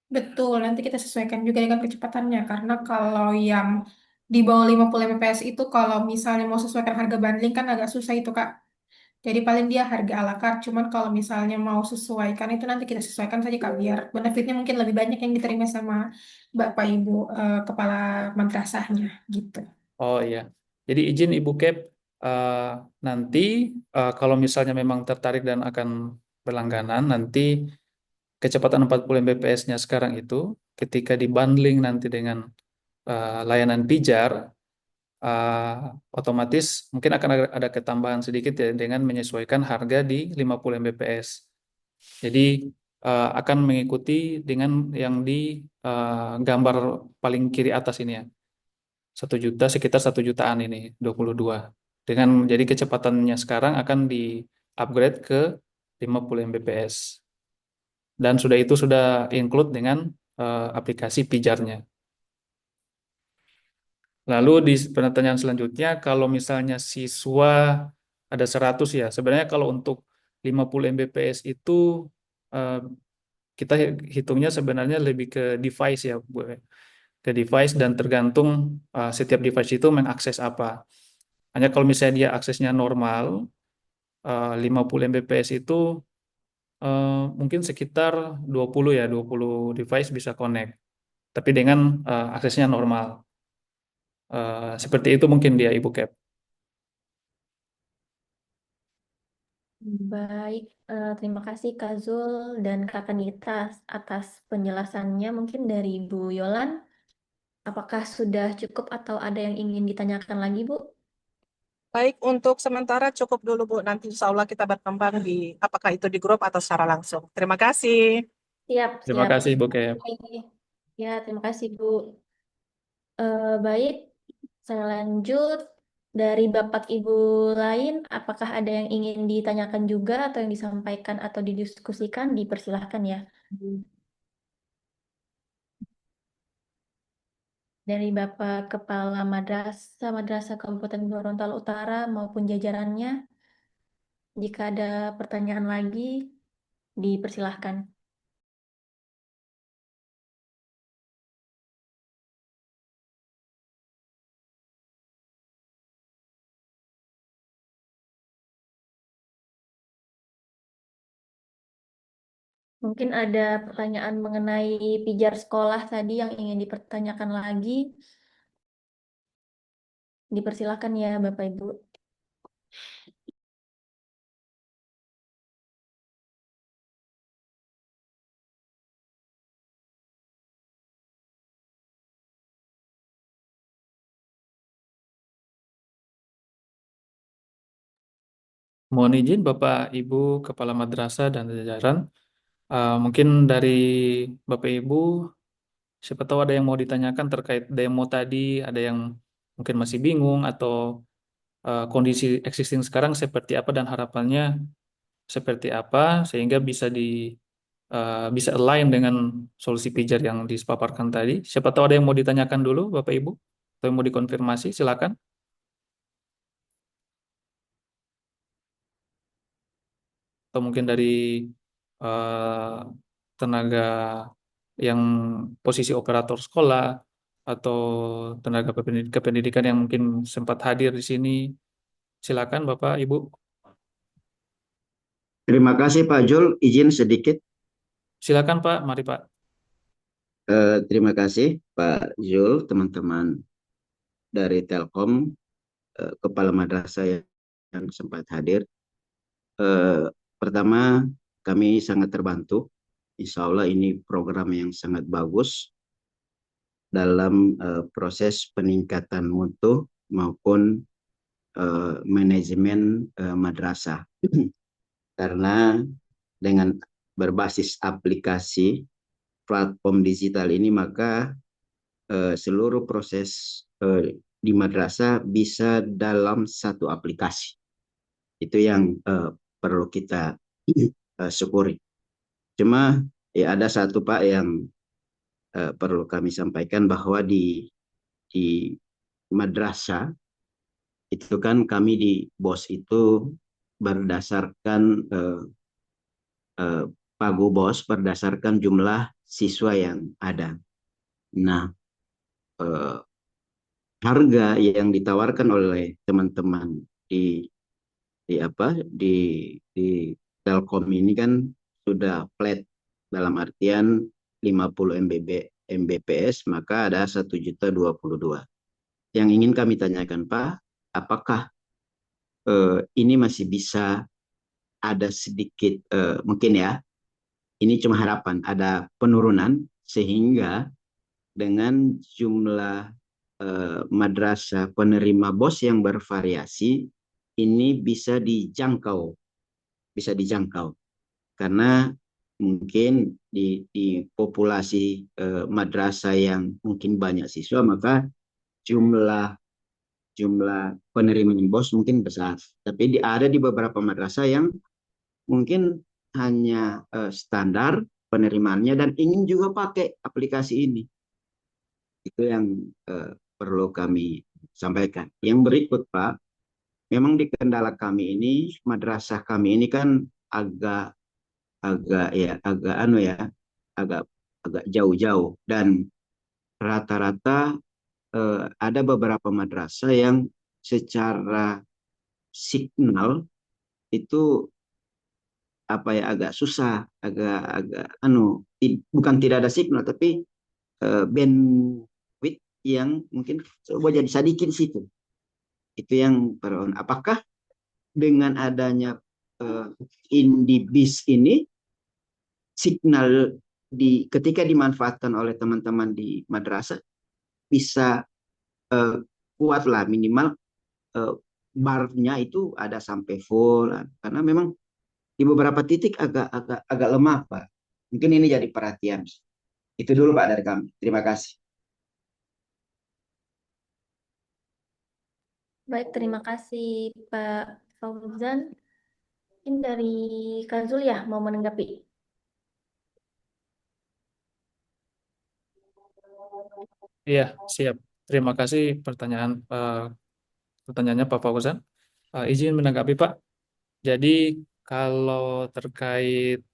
Betul, nanti kita sesuaikan juga dengan kecepatannya, karena kalau yang di bawah 50 Mbps itu kalau misalnya mau sesuaikan harga bundling kan agak susah itu Kak. Jadi paling dia harga ala carte. Cuman kalau misalnya mau sesuaikan itu nanti kita sesuaikan saja Kak, biar benefitnya mungkin lebih banyak yang diterima sama Bapak Ibu kepala madrasahnya gitu. Oh iya. Jadi izin Ibu Kep, eh, nanti kalau misalnya memang tertarik dan akan berlangganan, nanti kecepatan 40 Mbps-nya sekarang itu ketika dibundling nanti dengan layanan pijar, eh, otomatis mungkin akan ada ketambahan sedikit ya dengan menyesuaikan harga di 50 Mbps. Jadi akan mengikuti dengan yang di gambar paling kiri atas ini ya. 1 juta, sekitar 1 jutaan ini, 22. Dengan jadi kecepatannya sekarang akan di upgrade ke 50 Mbps. Dan sudah itu sudah include dengan aplikasi pijarnya. Lalu di pertanyaan selanjutnya, kalau misalnya siswa ada 100 ya, sebenarnya kalau untuk 50 Mbps itu eh, kita hitungnya sebenarnya lebih ke device ya, Bu. Ke device dan tergantung setiap device itu mengakses apa. Hanya kalau misalnya dia aksesnya normal, 50 Mbps itu mungkin sekitar 20 ya, 20 device bisa connect. Tapi dengan aksesnya normal. Seperti itu mungkin dia, Ibu Cap. Baik, terima kasih Kak Zul dan Kak Nita atas penjelasannya. Mungkin dari Bu Yolan, apakah sudah cukup atau ada yang ingin ditanyakan lagi, Bu? Baik, untuk sementara cukup dulu Bu. Nanti insya Allah kita berkembang di apakah itu di grup atau secara langsung. Terima kasih. Siap, Terima siap. kasih, Ibu Cap. Ya, terima kasih, Bu. Baik, saya lanjut. Dari Bapak Ibu lain, apakah ada yang ingin ditanyakan juga atau yang disampaikan atau didiskusikan? Dipersilahkan ya. Dari Bapak Kepala Madrasah, Madrasah Kabupaten Gorontalo Utara maupun jajarannya, jika ada pertanyaan lagi, dipersilahkan. Mungkin ada pertanyaan mengenai pijar sekolah tadi yang ingin dipertanyakan lagi. Dipersilahkan ya, Bapak Ibu. Mohon izin Bapak Ibu Kepala Madrasah dan jajaran, mungkin dari Bapak Ibu, siapa tahu ada yang mau ditanyakan terkait demo tadi, ada yang mungkin masih bingung atau kondisi existing sekarang seperti apa dan harapannya seperti apa sehingga bisa align dengan solusi pijar yang dipaparkan tadi. Siapa tahu ada yang mau ditanyakan dulu Bapak Ibu atau yang mau dikonfirmasi, silakan. Atau mungkin dari eh, tenaga yang posisi operator sekolah atau tenaga kependidikan yang mungkin sempat hadir di sini. Silakan Bapak, Ibu. Terima kasih Pak Jul, izin sedikit. Silakan Pak, mari Pak. Terima kasih Pak Jul, teman-teman dari Telkom, Kepala Madrasah yang sempat hadir. Pertama, kami sangat terbantu. Insya Allah ini program yang sangat bagus dalam proses peningkatan mutu maupun manajemen madrasah. Karena dengan berbasis aplikasi platform digital ini, maka seluruh proses di madrasah bisa dalam satu aplikasi. Itu yang perlu kita syukuri. Cuma ya ada satu Pak yang perlu kami sampaikan, bahwa di madrasah itu kan kami di BOS itu berdasarkan pagu BOS berdasarkan jumlah siswa yang ada. Nah, harga yang ditawarkan oleh teman-teman di di apa di Telkom ini kan sudah flat dalam artian 50 Mbps maka ada 1.022. Yang ingin kami tanyakan Pak, apakah ini masih bisa ada sedikit mungkin ya, ini cuma harapan ada penurunan sehingga dengan jumlah madrasah penerima BOS yang bervariasi ini bisa dijangkau karena mungkin di populasi madrasah yang mungkin banyak siswa maka jumlah jumlah penerima BOS mungkin besar tapi ada di beberapa madrasah yang mungkin hanya standar penerimaannya dan ingin juga pakai aplikasi ini. Itu yang perlu kami sampaikan. Yang berikut Pak, memang di kendala kami ini, madrasah kami ini kan agak agak ya agak agak agak jauh-jauh dan rata-rata ada beberapa madrasah yang secara signal itu apa ya agak susah, agak agak bukan tidak ada signal tapi bandwidth yang mungkin coba jadi sedikit di situ. Itu yang perlu. Apakah dengan adanya Indibis ini signal ketika dimanfaatkan oleh teman-teman di madrasah bisa uh, kuat lah minimal uh, barnya itu ada sampai full karena memang di beberapa titik agak lemah Pak. Mungkin ini jadi perhatian. Itu dulu Pak dari kami. Terima kasih. Baik, terima kasih Pak Fauzan. Mungkin dari Kak Zul ya mau menanggapi. Iya, siap. Terima kasih pertanyaannya Pak Fauzan. Izin menanggapi Pak. Jadi kalau terkait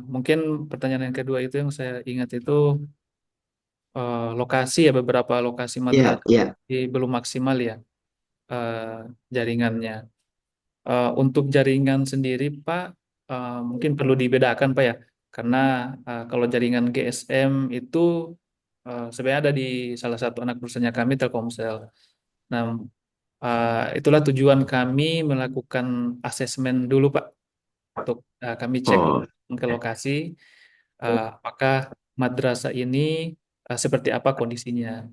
mungkin pertanyaan yang kedua itu yang saya ingat itu lokasi ya beberapa lokasi Ya, madrasah ya. belum maksimal ya eh, jaringannya. Untuk jaringan sendiri Pak mungkin perlu dibedakan Pak ya karena kalau jaringan GSM itu sebenarnya ada di salah satu anak perusahaannya kami Telkomsel. Nah, itulah tujuan kami melakukan asesmen dulu Pak untuk kami cek Oh, ke lokasi apakah madrasah ini seperti apa kondisinya.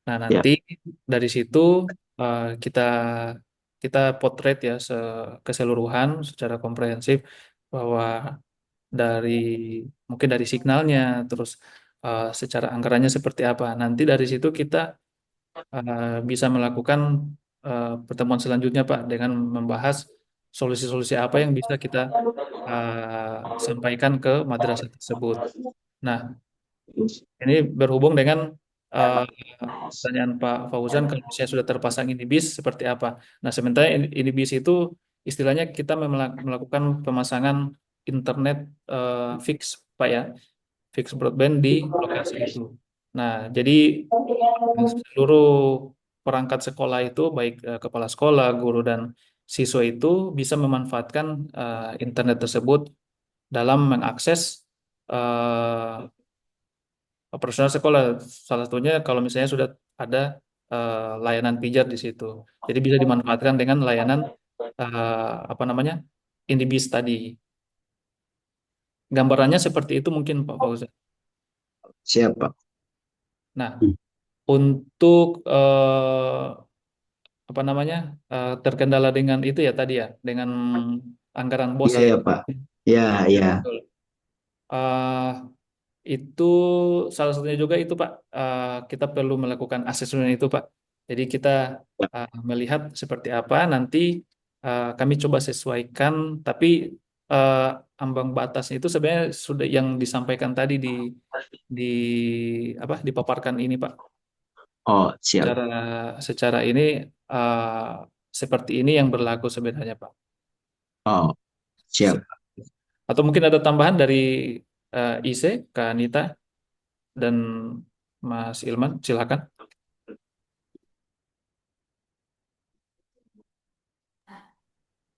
Nah, ya. nanti dari situ kita kita potret ya keseluruhan secara komprehensif bahwa dari mungkin dari signalnya terus secara anggarannya seperti apa. Nanti dari situ kita bisa melakukan pertemuan selanjutnya Pak dengan membahas solusi-solusi apa yang bisa kita sampaikan ke madrasah tersebut. Nah, ini berhubung dengan eh, pertanyaan Pak Fauzan, kalau misalnya sudah terpasang ini bis seperti apa? Nah, sementara ini bis itu istilahnya kita melakukan pemasangan internet fix, Pak ya, fix broadband di lokasi itu. Nah, jadi seluruh perangkat sekolah itu, baik kepala sekolah, guru, dan siswa itu bisa memanfaatkan internet tersebut dalam mengakses eh, operasional sekolah. Salah satunya kalau misalnya sudah ada layanan pijar di situ. Jadi bisa dimanfaatkan dengan layanan apa namanya Indibis tadi. Gambarannya seperti itu mungkin Pak Fauzan. Siapa? Nah, untuk apa namanya terkendala dengan itu ya tadi ya, dengan anggaran BOS Iya ya. ya Pak. Ya, Ya, ya. betul. Eh, itu salah satunya juga itu Pak, kita perlu melakukan asesmen itu Pak. Jadi kita melihat seperti apa nanti kami coba sesuaikan, tapi eh, ambang batasnya itu sebenarnya sudah yang disampaikan tadi di apa dipaparkan ini Pak. Oh, siap. Secara secara ini seperti ini yang berlaku sebenarnya Pak. Oh, siap. Atau mungkin ada tambahan dari IC, Kak Anita dan Mas Ilman, silakan.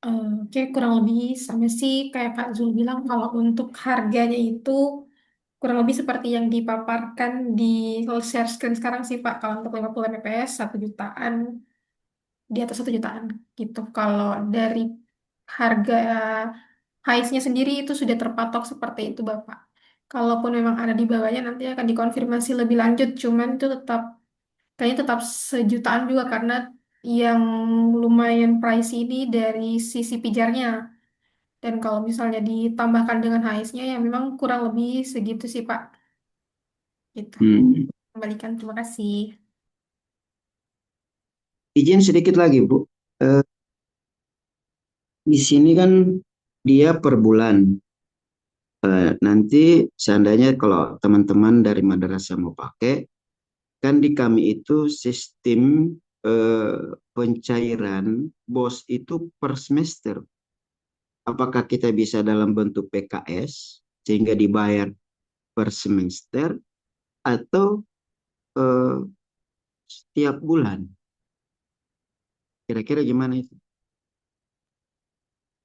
Oke, kurang lebih sama sih kayak Kak Zul bilang kalau untuk harganya itu kurang lebih seperti yang dipaparkan di share screen sekarang sih Pak. Kalau untuk 50 Mbps 1 jutaan, di atas 1 jutaan gitu. Kalau dari harga highest-nya sendiri itu sudah terpatok seperti itu Bapak. Kalaupun memang ada di bawahnya nanti akan dikonfirmasi lebih lanjut, cuman itu tetap kayaknya tetap 1 jutaan juga karena yang lumayan pricey ini dari sisi pijarnya. Dan kalau misalnya ditambahkan dengan HIS-nya ya memang kurang lebih segitu sih Pak. Gitu. Hmm. Kembalikan, terima kasih. Izin sedikit lagi, Bu. Eh, di sini kan dia per bulan. Nanti seandainya kalau teman-teman dari madrasah mau pakai, kan di kami itu sistem pencairan BOS itu per semester. Apakah kita bisa dalam bentuk PKS sehingga dibayar per semester atau eh, setiap bulan? Kira-kira gimana itu?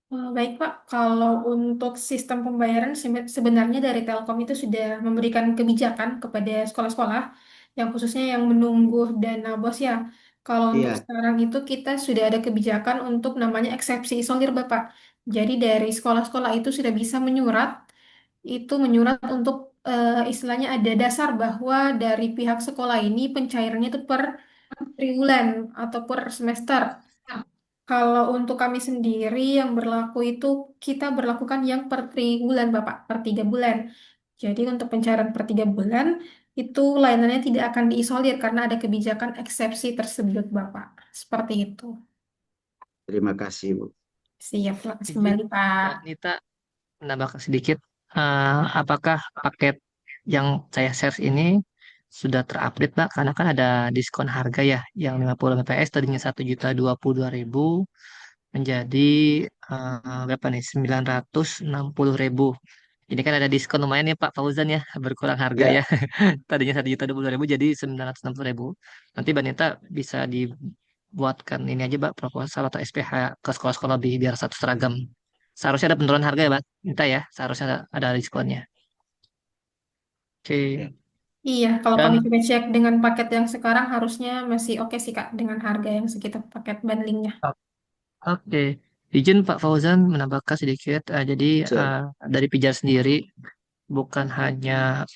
Baik Pak, kalau untuk sistem pembayaran sebenarnya dari Telkom itu sudah memberikan kebijakan kepada sekolah-sekolah yang khususnya yang menunggu dana BOS ya. Kalau untuk Iya, sekarang itu kita sudah ada kebijakan untuk namanya eksepsi isolir Bapak. Jadi dari sekolah-sekolah itu sudah bisa menyurat untuk istilahnya ada dasar bahwa dari pihak sekolah ini pencairannya itu per triwulan atau per semester. Kalau untuk kami sendiri yang berlaku itu kita berlakukan yang per triwulan Bapak, per 3 bulan. Jadi untuk pencairan per 3 bulan itu layanannya tidak akan diisolir karena ada kebijakan eksepsi tersebut Bapak. Seperti itu. terima kasih, Bu. Siap, Pak. Izin Kembali Pak. Mbak Nita menambahkan sedikit, apakah paket yang saya share ini sudah terupdate, Pak? Karena kan ada diskon harga ya, yang 50 Mbps tadinya 1.022.000 menjadi berapa nih? 960.000. Ini kan ada diskon lumayan ya Pak Fauzan ya, berkurang harga ya. Ya, Tadinya 1.022.000 jadi 960.000. Nanti Mbak Nita bisa dibuatkan ini aja Mbak, proposal atau SPH ke sekolah-sekolah lebih biar satu seragam. Seharusnya ada penurunan harga ya Mbak Nita ya, seharusnya ada diskonnya. Oke. Iya, kalau kami Dan coba cek dengan paket yang sekarang harusnya masih oke sih Kak dengan harga yang sekitar paket bundlingnya. oke, izin Pak Fauzan menambahkan sedikit. Jadi siap. eh, dari Pijar sendiri bukan hanya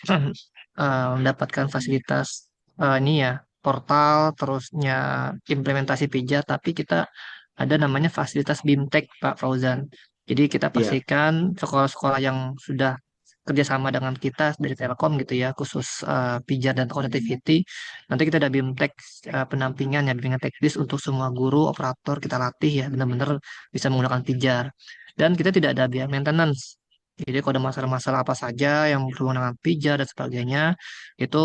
mendapatkan fasilitas ini ya portal terusnya implementasi Pijar, tapi kita ada namanya fasilitas BIMTEK Pak Fauzan. Jadi kita Iya, pastikan sekolah-sekolah yang sudah kerjasama dengan kita dari Telkom gitu ya, khusus Pijar dan connectivity. Nanti kita ada BIMTEK pendampingan ya, bimbingan teknis untuk semua guru, operator kita latih ya, benar-benar bisa menggunakan Pijar. Dan kita tidak ada biaya maintenance. Jadi kalau ada masalah-masalah apa saja yang berhubungan dengan pijar dan sebagainya, itu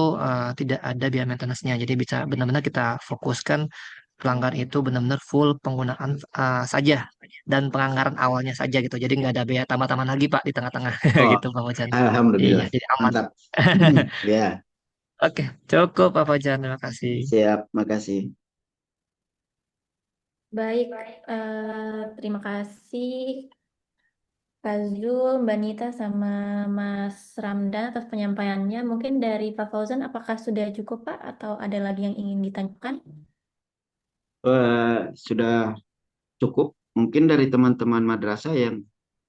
tidak ada biaya maintenance-nya. Jadi bisa benar-benar kita fokuskan pelanggan itu benar-benar full penggunaan saja dan penganggaran awalnya saja gitu. Jadi nggak ada biaya tambah-tambahan lagi Pak di tengah-tengah oh, gitu Pak Fauzan. Iya, alhamdulillah. jadi aman. Mantap. Ya, Oke, cukup Pak Fauzan. Terima kasih. siap. Makasih. Baik, terima kasih Kak Zul, Mbak Nita, sama Mas Ramdan atas penyampaiannya. Mungkin dari Pak Fauzan, apakah sudah cukup Pak? Atau ada lagi yang ingin ditanyakan? Sudah cukup. Mungkin dari teman-teman madrasah yang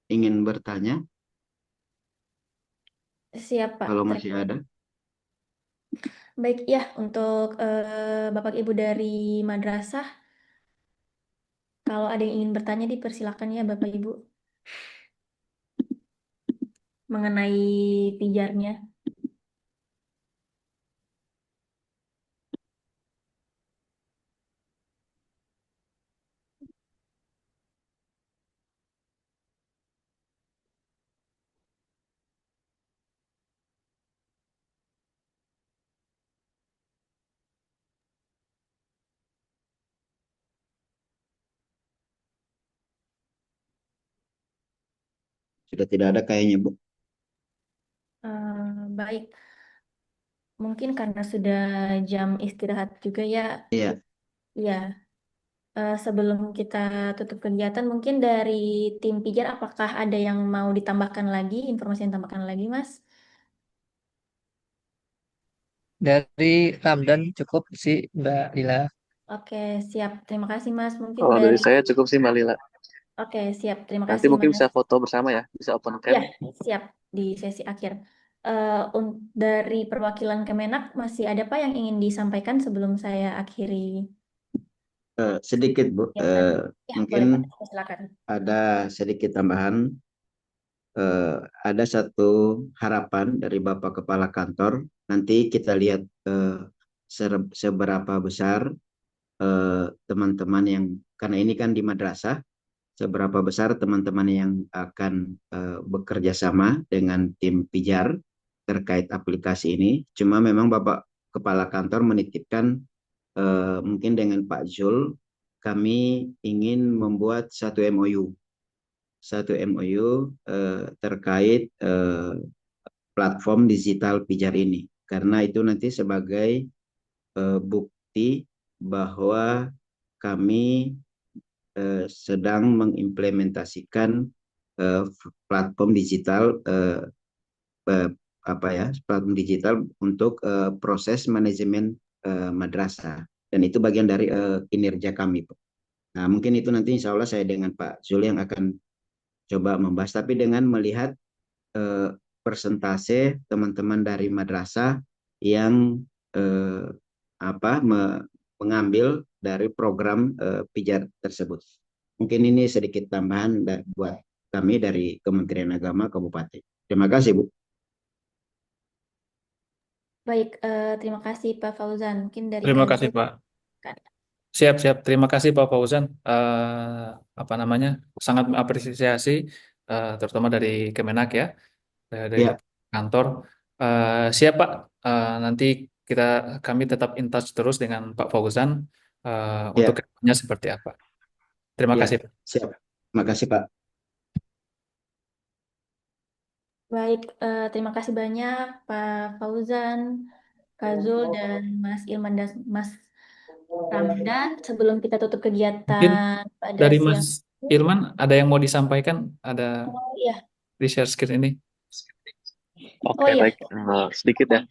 ingin bertanya, Siap Pak. kalau masih ada. Baik ya, untuk Bapak Ibu dari madrasah, kalau ada yang ingin bertanya dipersilakan ya Bapak Ibu mengenai pijarnya. Sudah tidak ada kayaknya, Bu. Baik, mungkin karena sudah jam istirahat juga ya. Iya, Ya, sebelum kita tutup kegiatan, mungkin dari tim pijar, apakah ada yang mau ditambahkan lagi, informasi yang ditambahkan lagi, Mas? Dari Ramdan cukup sih, Mbak Lila. Oke, siap. Terima kasih, Mas. Mungkin Kalau dari dari, saya cukup sih Mbak Lila. oke, siap. Terima Nanti kasih, mungkin Mas. bisa foto bersama ya, bisa open Ya, cam. siap di sesi akhir. Dari perwakilan Kemenak, masih ada apa yang ingin disampaikan sebelum saya akhiri Sedikit Bu, kegiatan? Ya, mungkin boleh, Pak. Silakan. ada sedikit tambahan. Ada satu harapan dari Bapak Kepala Kantor. Nanti kita lihat seberapa besar teman-teman yang, karena ini kan di madrasah, seberapa besar teman-teman yang akan bekerja sama dengan tim pijar terkait aplikasi ini. Cuma memang Bapak Kepala Kantor menitipkan mungkin dengan Pak Zul, kami ingin membuat satu MOU terkait platform digital pijar ini, karena itu nanti sebagai bukti bahwa kami sedang mengimplementasikan platform digital platform digital untuk proses manajemen madrasah, dan itu bagian dari kinerja kami. Nah, mungkin itu nanti insya Allah saya dengan Pak Zul yang akan coba membahas, tapi dengan melihat persentase teman-teman dari madrasah yang eh, mengambil dari program pijar tersebut. Mungkin ini sedikit tambahan buat kami dari Kementerian Agama Kabupaten. Terima kasih Bu. Baik, terima kasih Pak Fauzan. Mungkin dari Terima Kak kasih Zul. Pak. Siap-siap. Terima kasih Pak Fauzan. Apa namanya? Sangat mengapresiasi, terutama dari Kemenak ya, dari Ya, kantor. Siap Pak. Nanti kami tetap in touch terus dengan Pak Fauzan untuk ya, kedepannya seperti apa. Terima ya, kasih Pak. siap. Terima kasih Pak. Baik, terima kasih banyak Pak Fauzan, Kak Zul, dan Mas Ilman dan Mas Ramdan. Sebelum kita tutup Mungkin kegiatan pada dari siang Mas ini, Irman ada yang mau disampaikan? Ada oh iya, di share screen ini? oh Oke, iya, baik. Sedikit ya.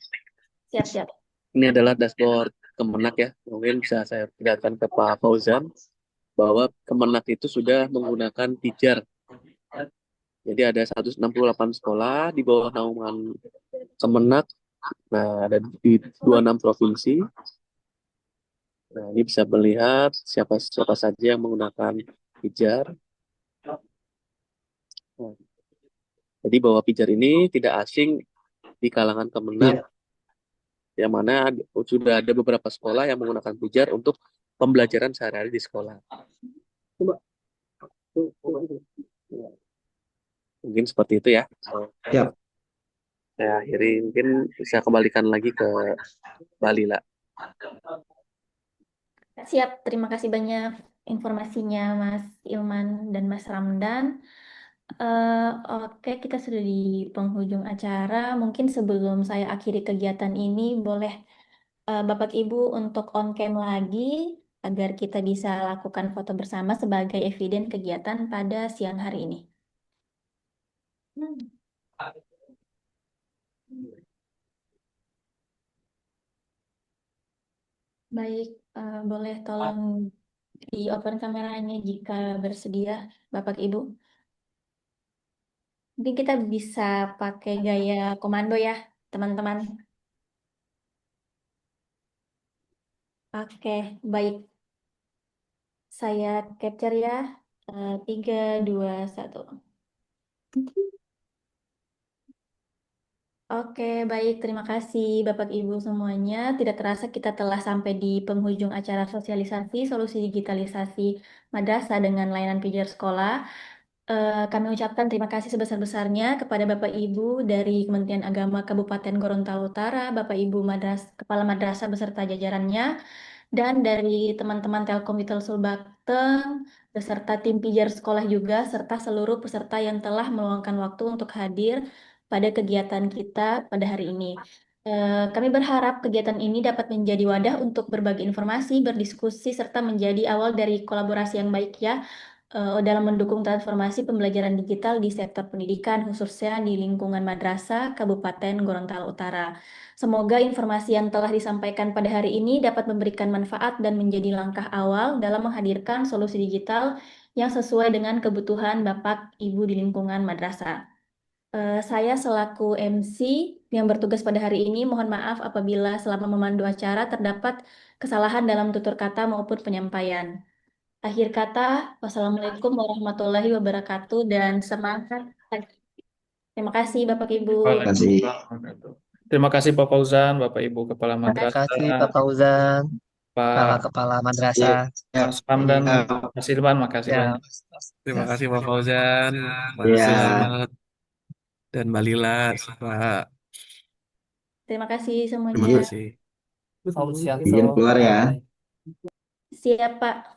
siap-siap. Ini adalah dashboard Kemenak ya. Mungkin bisa saya perlihatkan ke Pak Fauzan bahwa Kemenak itu sudah menggunakan pijar. Jadi ada 168 sekolah di bawah naungan Kemenak. Nah, ada di 26 provinsi. Nah, ini bisa melihat siapa saja yang menggunakan pijar. Nah, jadi bahwa pijar ini tidak asing di kalangan Kemenak, Ya, yang mana sudah ada beberapa sekolah yang menggunakan pijar untuk pembelajaran sehari-hari di sekolah. Coba. Mungkin seperti itu ya. siap. Saya akhiri, mungkin bisa kembalikan lagi ke Bali lah. Siap, terima kasih banyak informasinya Mas Ilman dan Mas Ramdan. Oke, kita sudah di penghujung acara. Mungkin sebelum saya akhiri kegiatan ini, boleh Bapak Ibu untuk on cam lagi agar kita bisa lakukan foto bersama sebagai eviden kegiatan pada siang hari ini. Hmm. Baik, boleh tolong di open kameranya jika bersedia, Bapak Ibu. Mungkin kita bisa pakai gaya komando ya, teman-teman. Oke, baik. Saya capture ya. 3, 2, 1. Oke, baik. Terima kasih Bapak Ibu semuanya. Tidak terasa kita telah sampai di penghujung acara sosialisasi solusi digitalisasi madrasah dengan layanan pijar sekolah. Kami ucapkan terima kasih sebesar-besarnya kepada Bapak Ibu dari Kementerian Agama Kabupaten Gorontalo Utara, Bapak Ibu Kepala Madrasah beserta jajarannya, dan dari teman-teman Telkom Witel Sulbateng, beserta tim pijar sekolah juga, serta seluruh peserta yang telah meluangkan waktu untuk hadir pada kegiatan kita pada hari ini. Kami berharap kegiatan ini dapat menjadi wadah untuk berbagi informasi, berdiskusi, serta menjadi awal dari kolaborasi yang baik ya, dalam mendukung transformasi pembelajaran digital di sektor pendidikan, khususnya di lingkungan madrasah Kabupaten Gorontalo Utara. Semoga informasi yang telah disampaikan pada hari ini dapat memberikan manfaat dan menjadi langkah awal dalam menghadirkan solusi digital yang sesuai dengan kebutuhan Bapak Ibu di lingkungan madrasah. Saya selaku MC yang bertugas pada hari ini mohon maaf apabila selama memandu acara terdapat kesalahan dalam tutur kata maupun penyampaian. Akhir kata, wassalamualaikum warahmatullahi wabarakatuh dan semangat. Terima kasih Bapak Ibu. Terima kasih. Waalaikumsalam warahmatullahi wabarakatuh. Terima kasih Pak Fauzan, Bapak Ibu Kepala Terima Madrasah, kasih Pak Fauzan, Pak Kepala Madrasah. Ya, Aslam dan Mas Irwan, makasih Ya, banyak. Terima kasih Pak Fauzan, Pak ya. Selamat, dan Mbak Lila, Pak. Terima kasih Terima semuanya. kasih. Izin keluar ya. Siap Pak.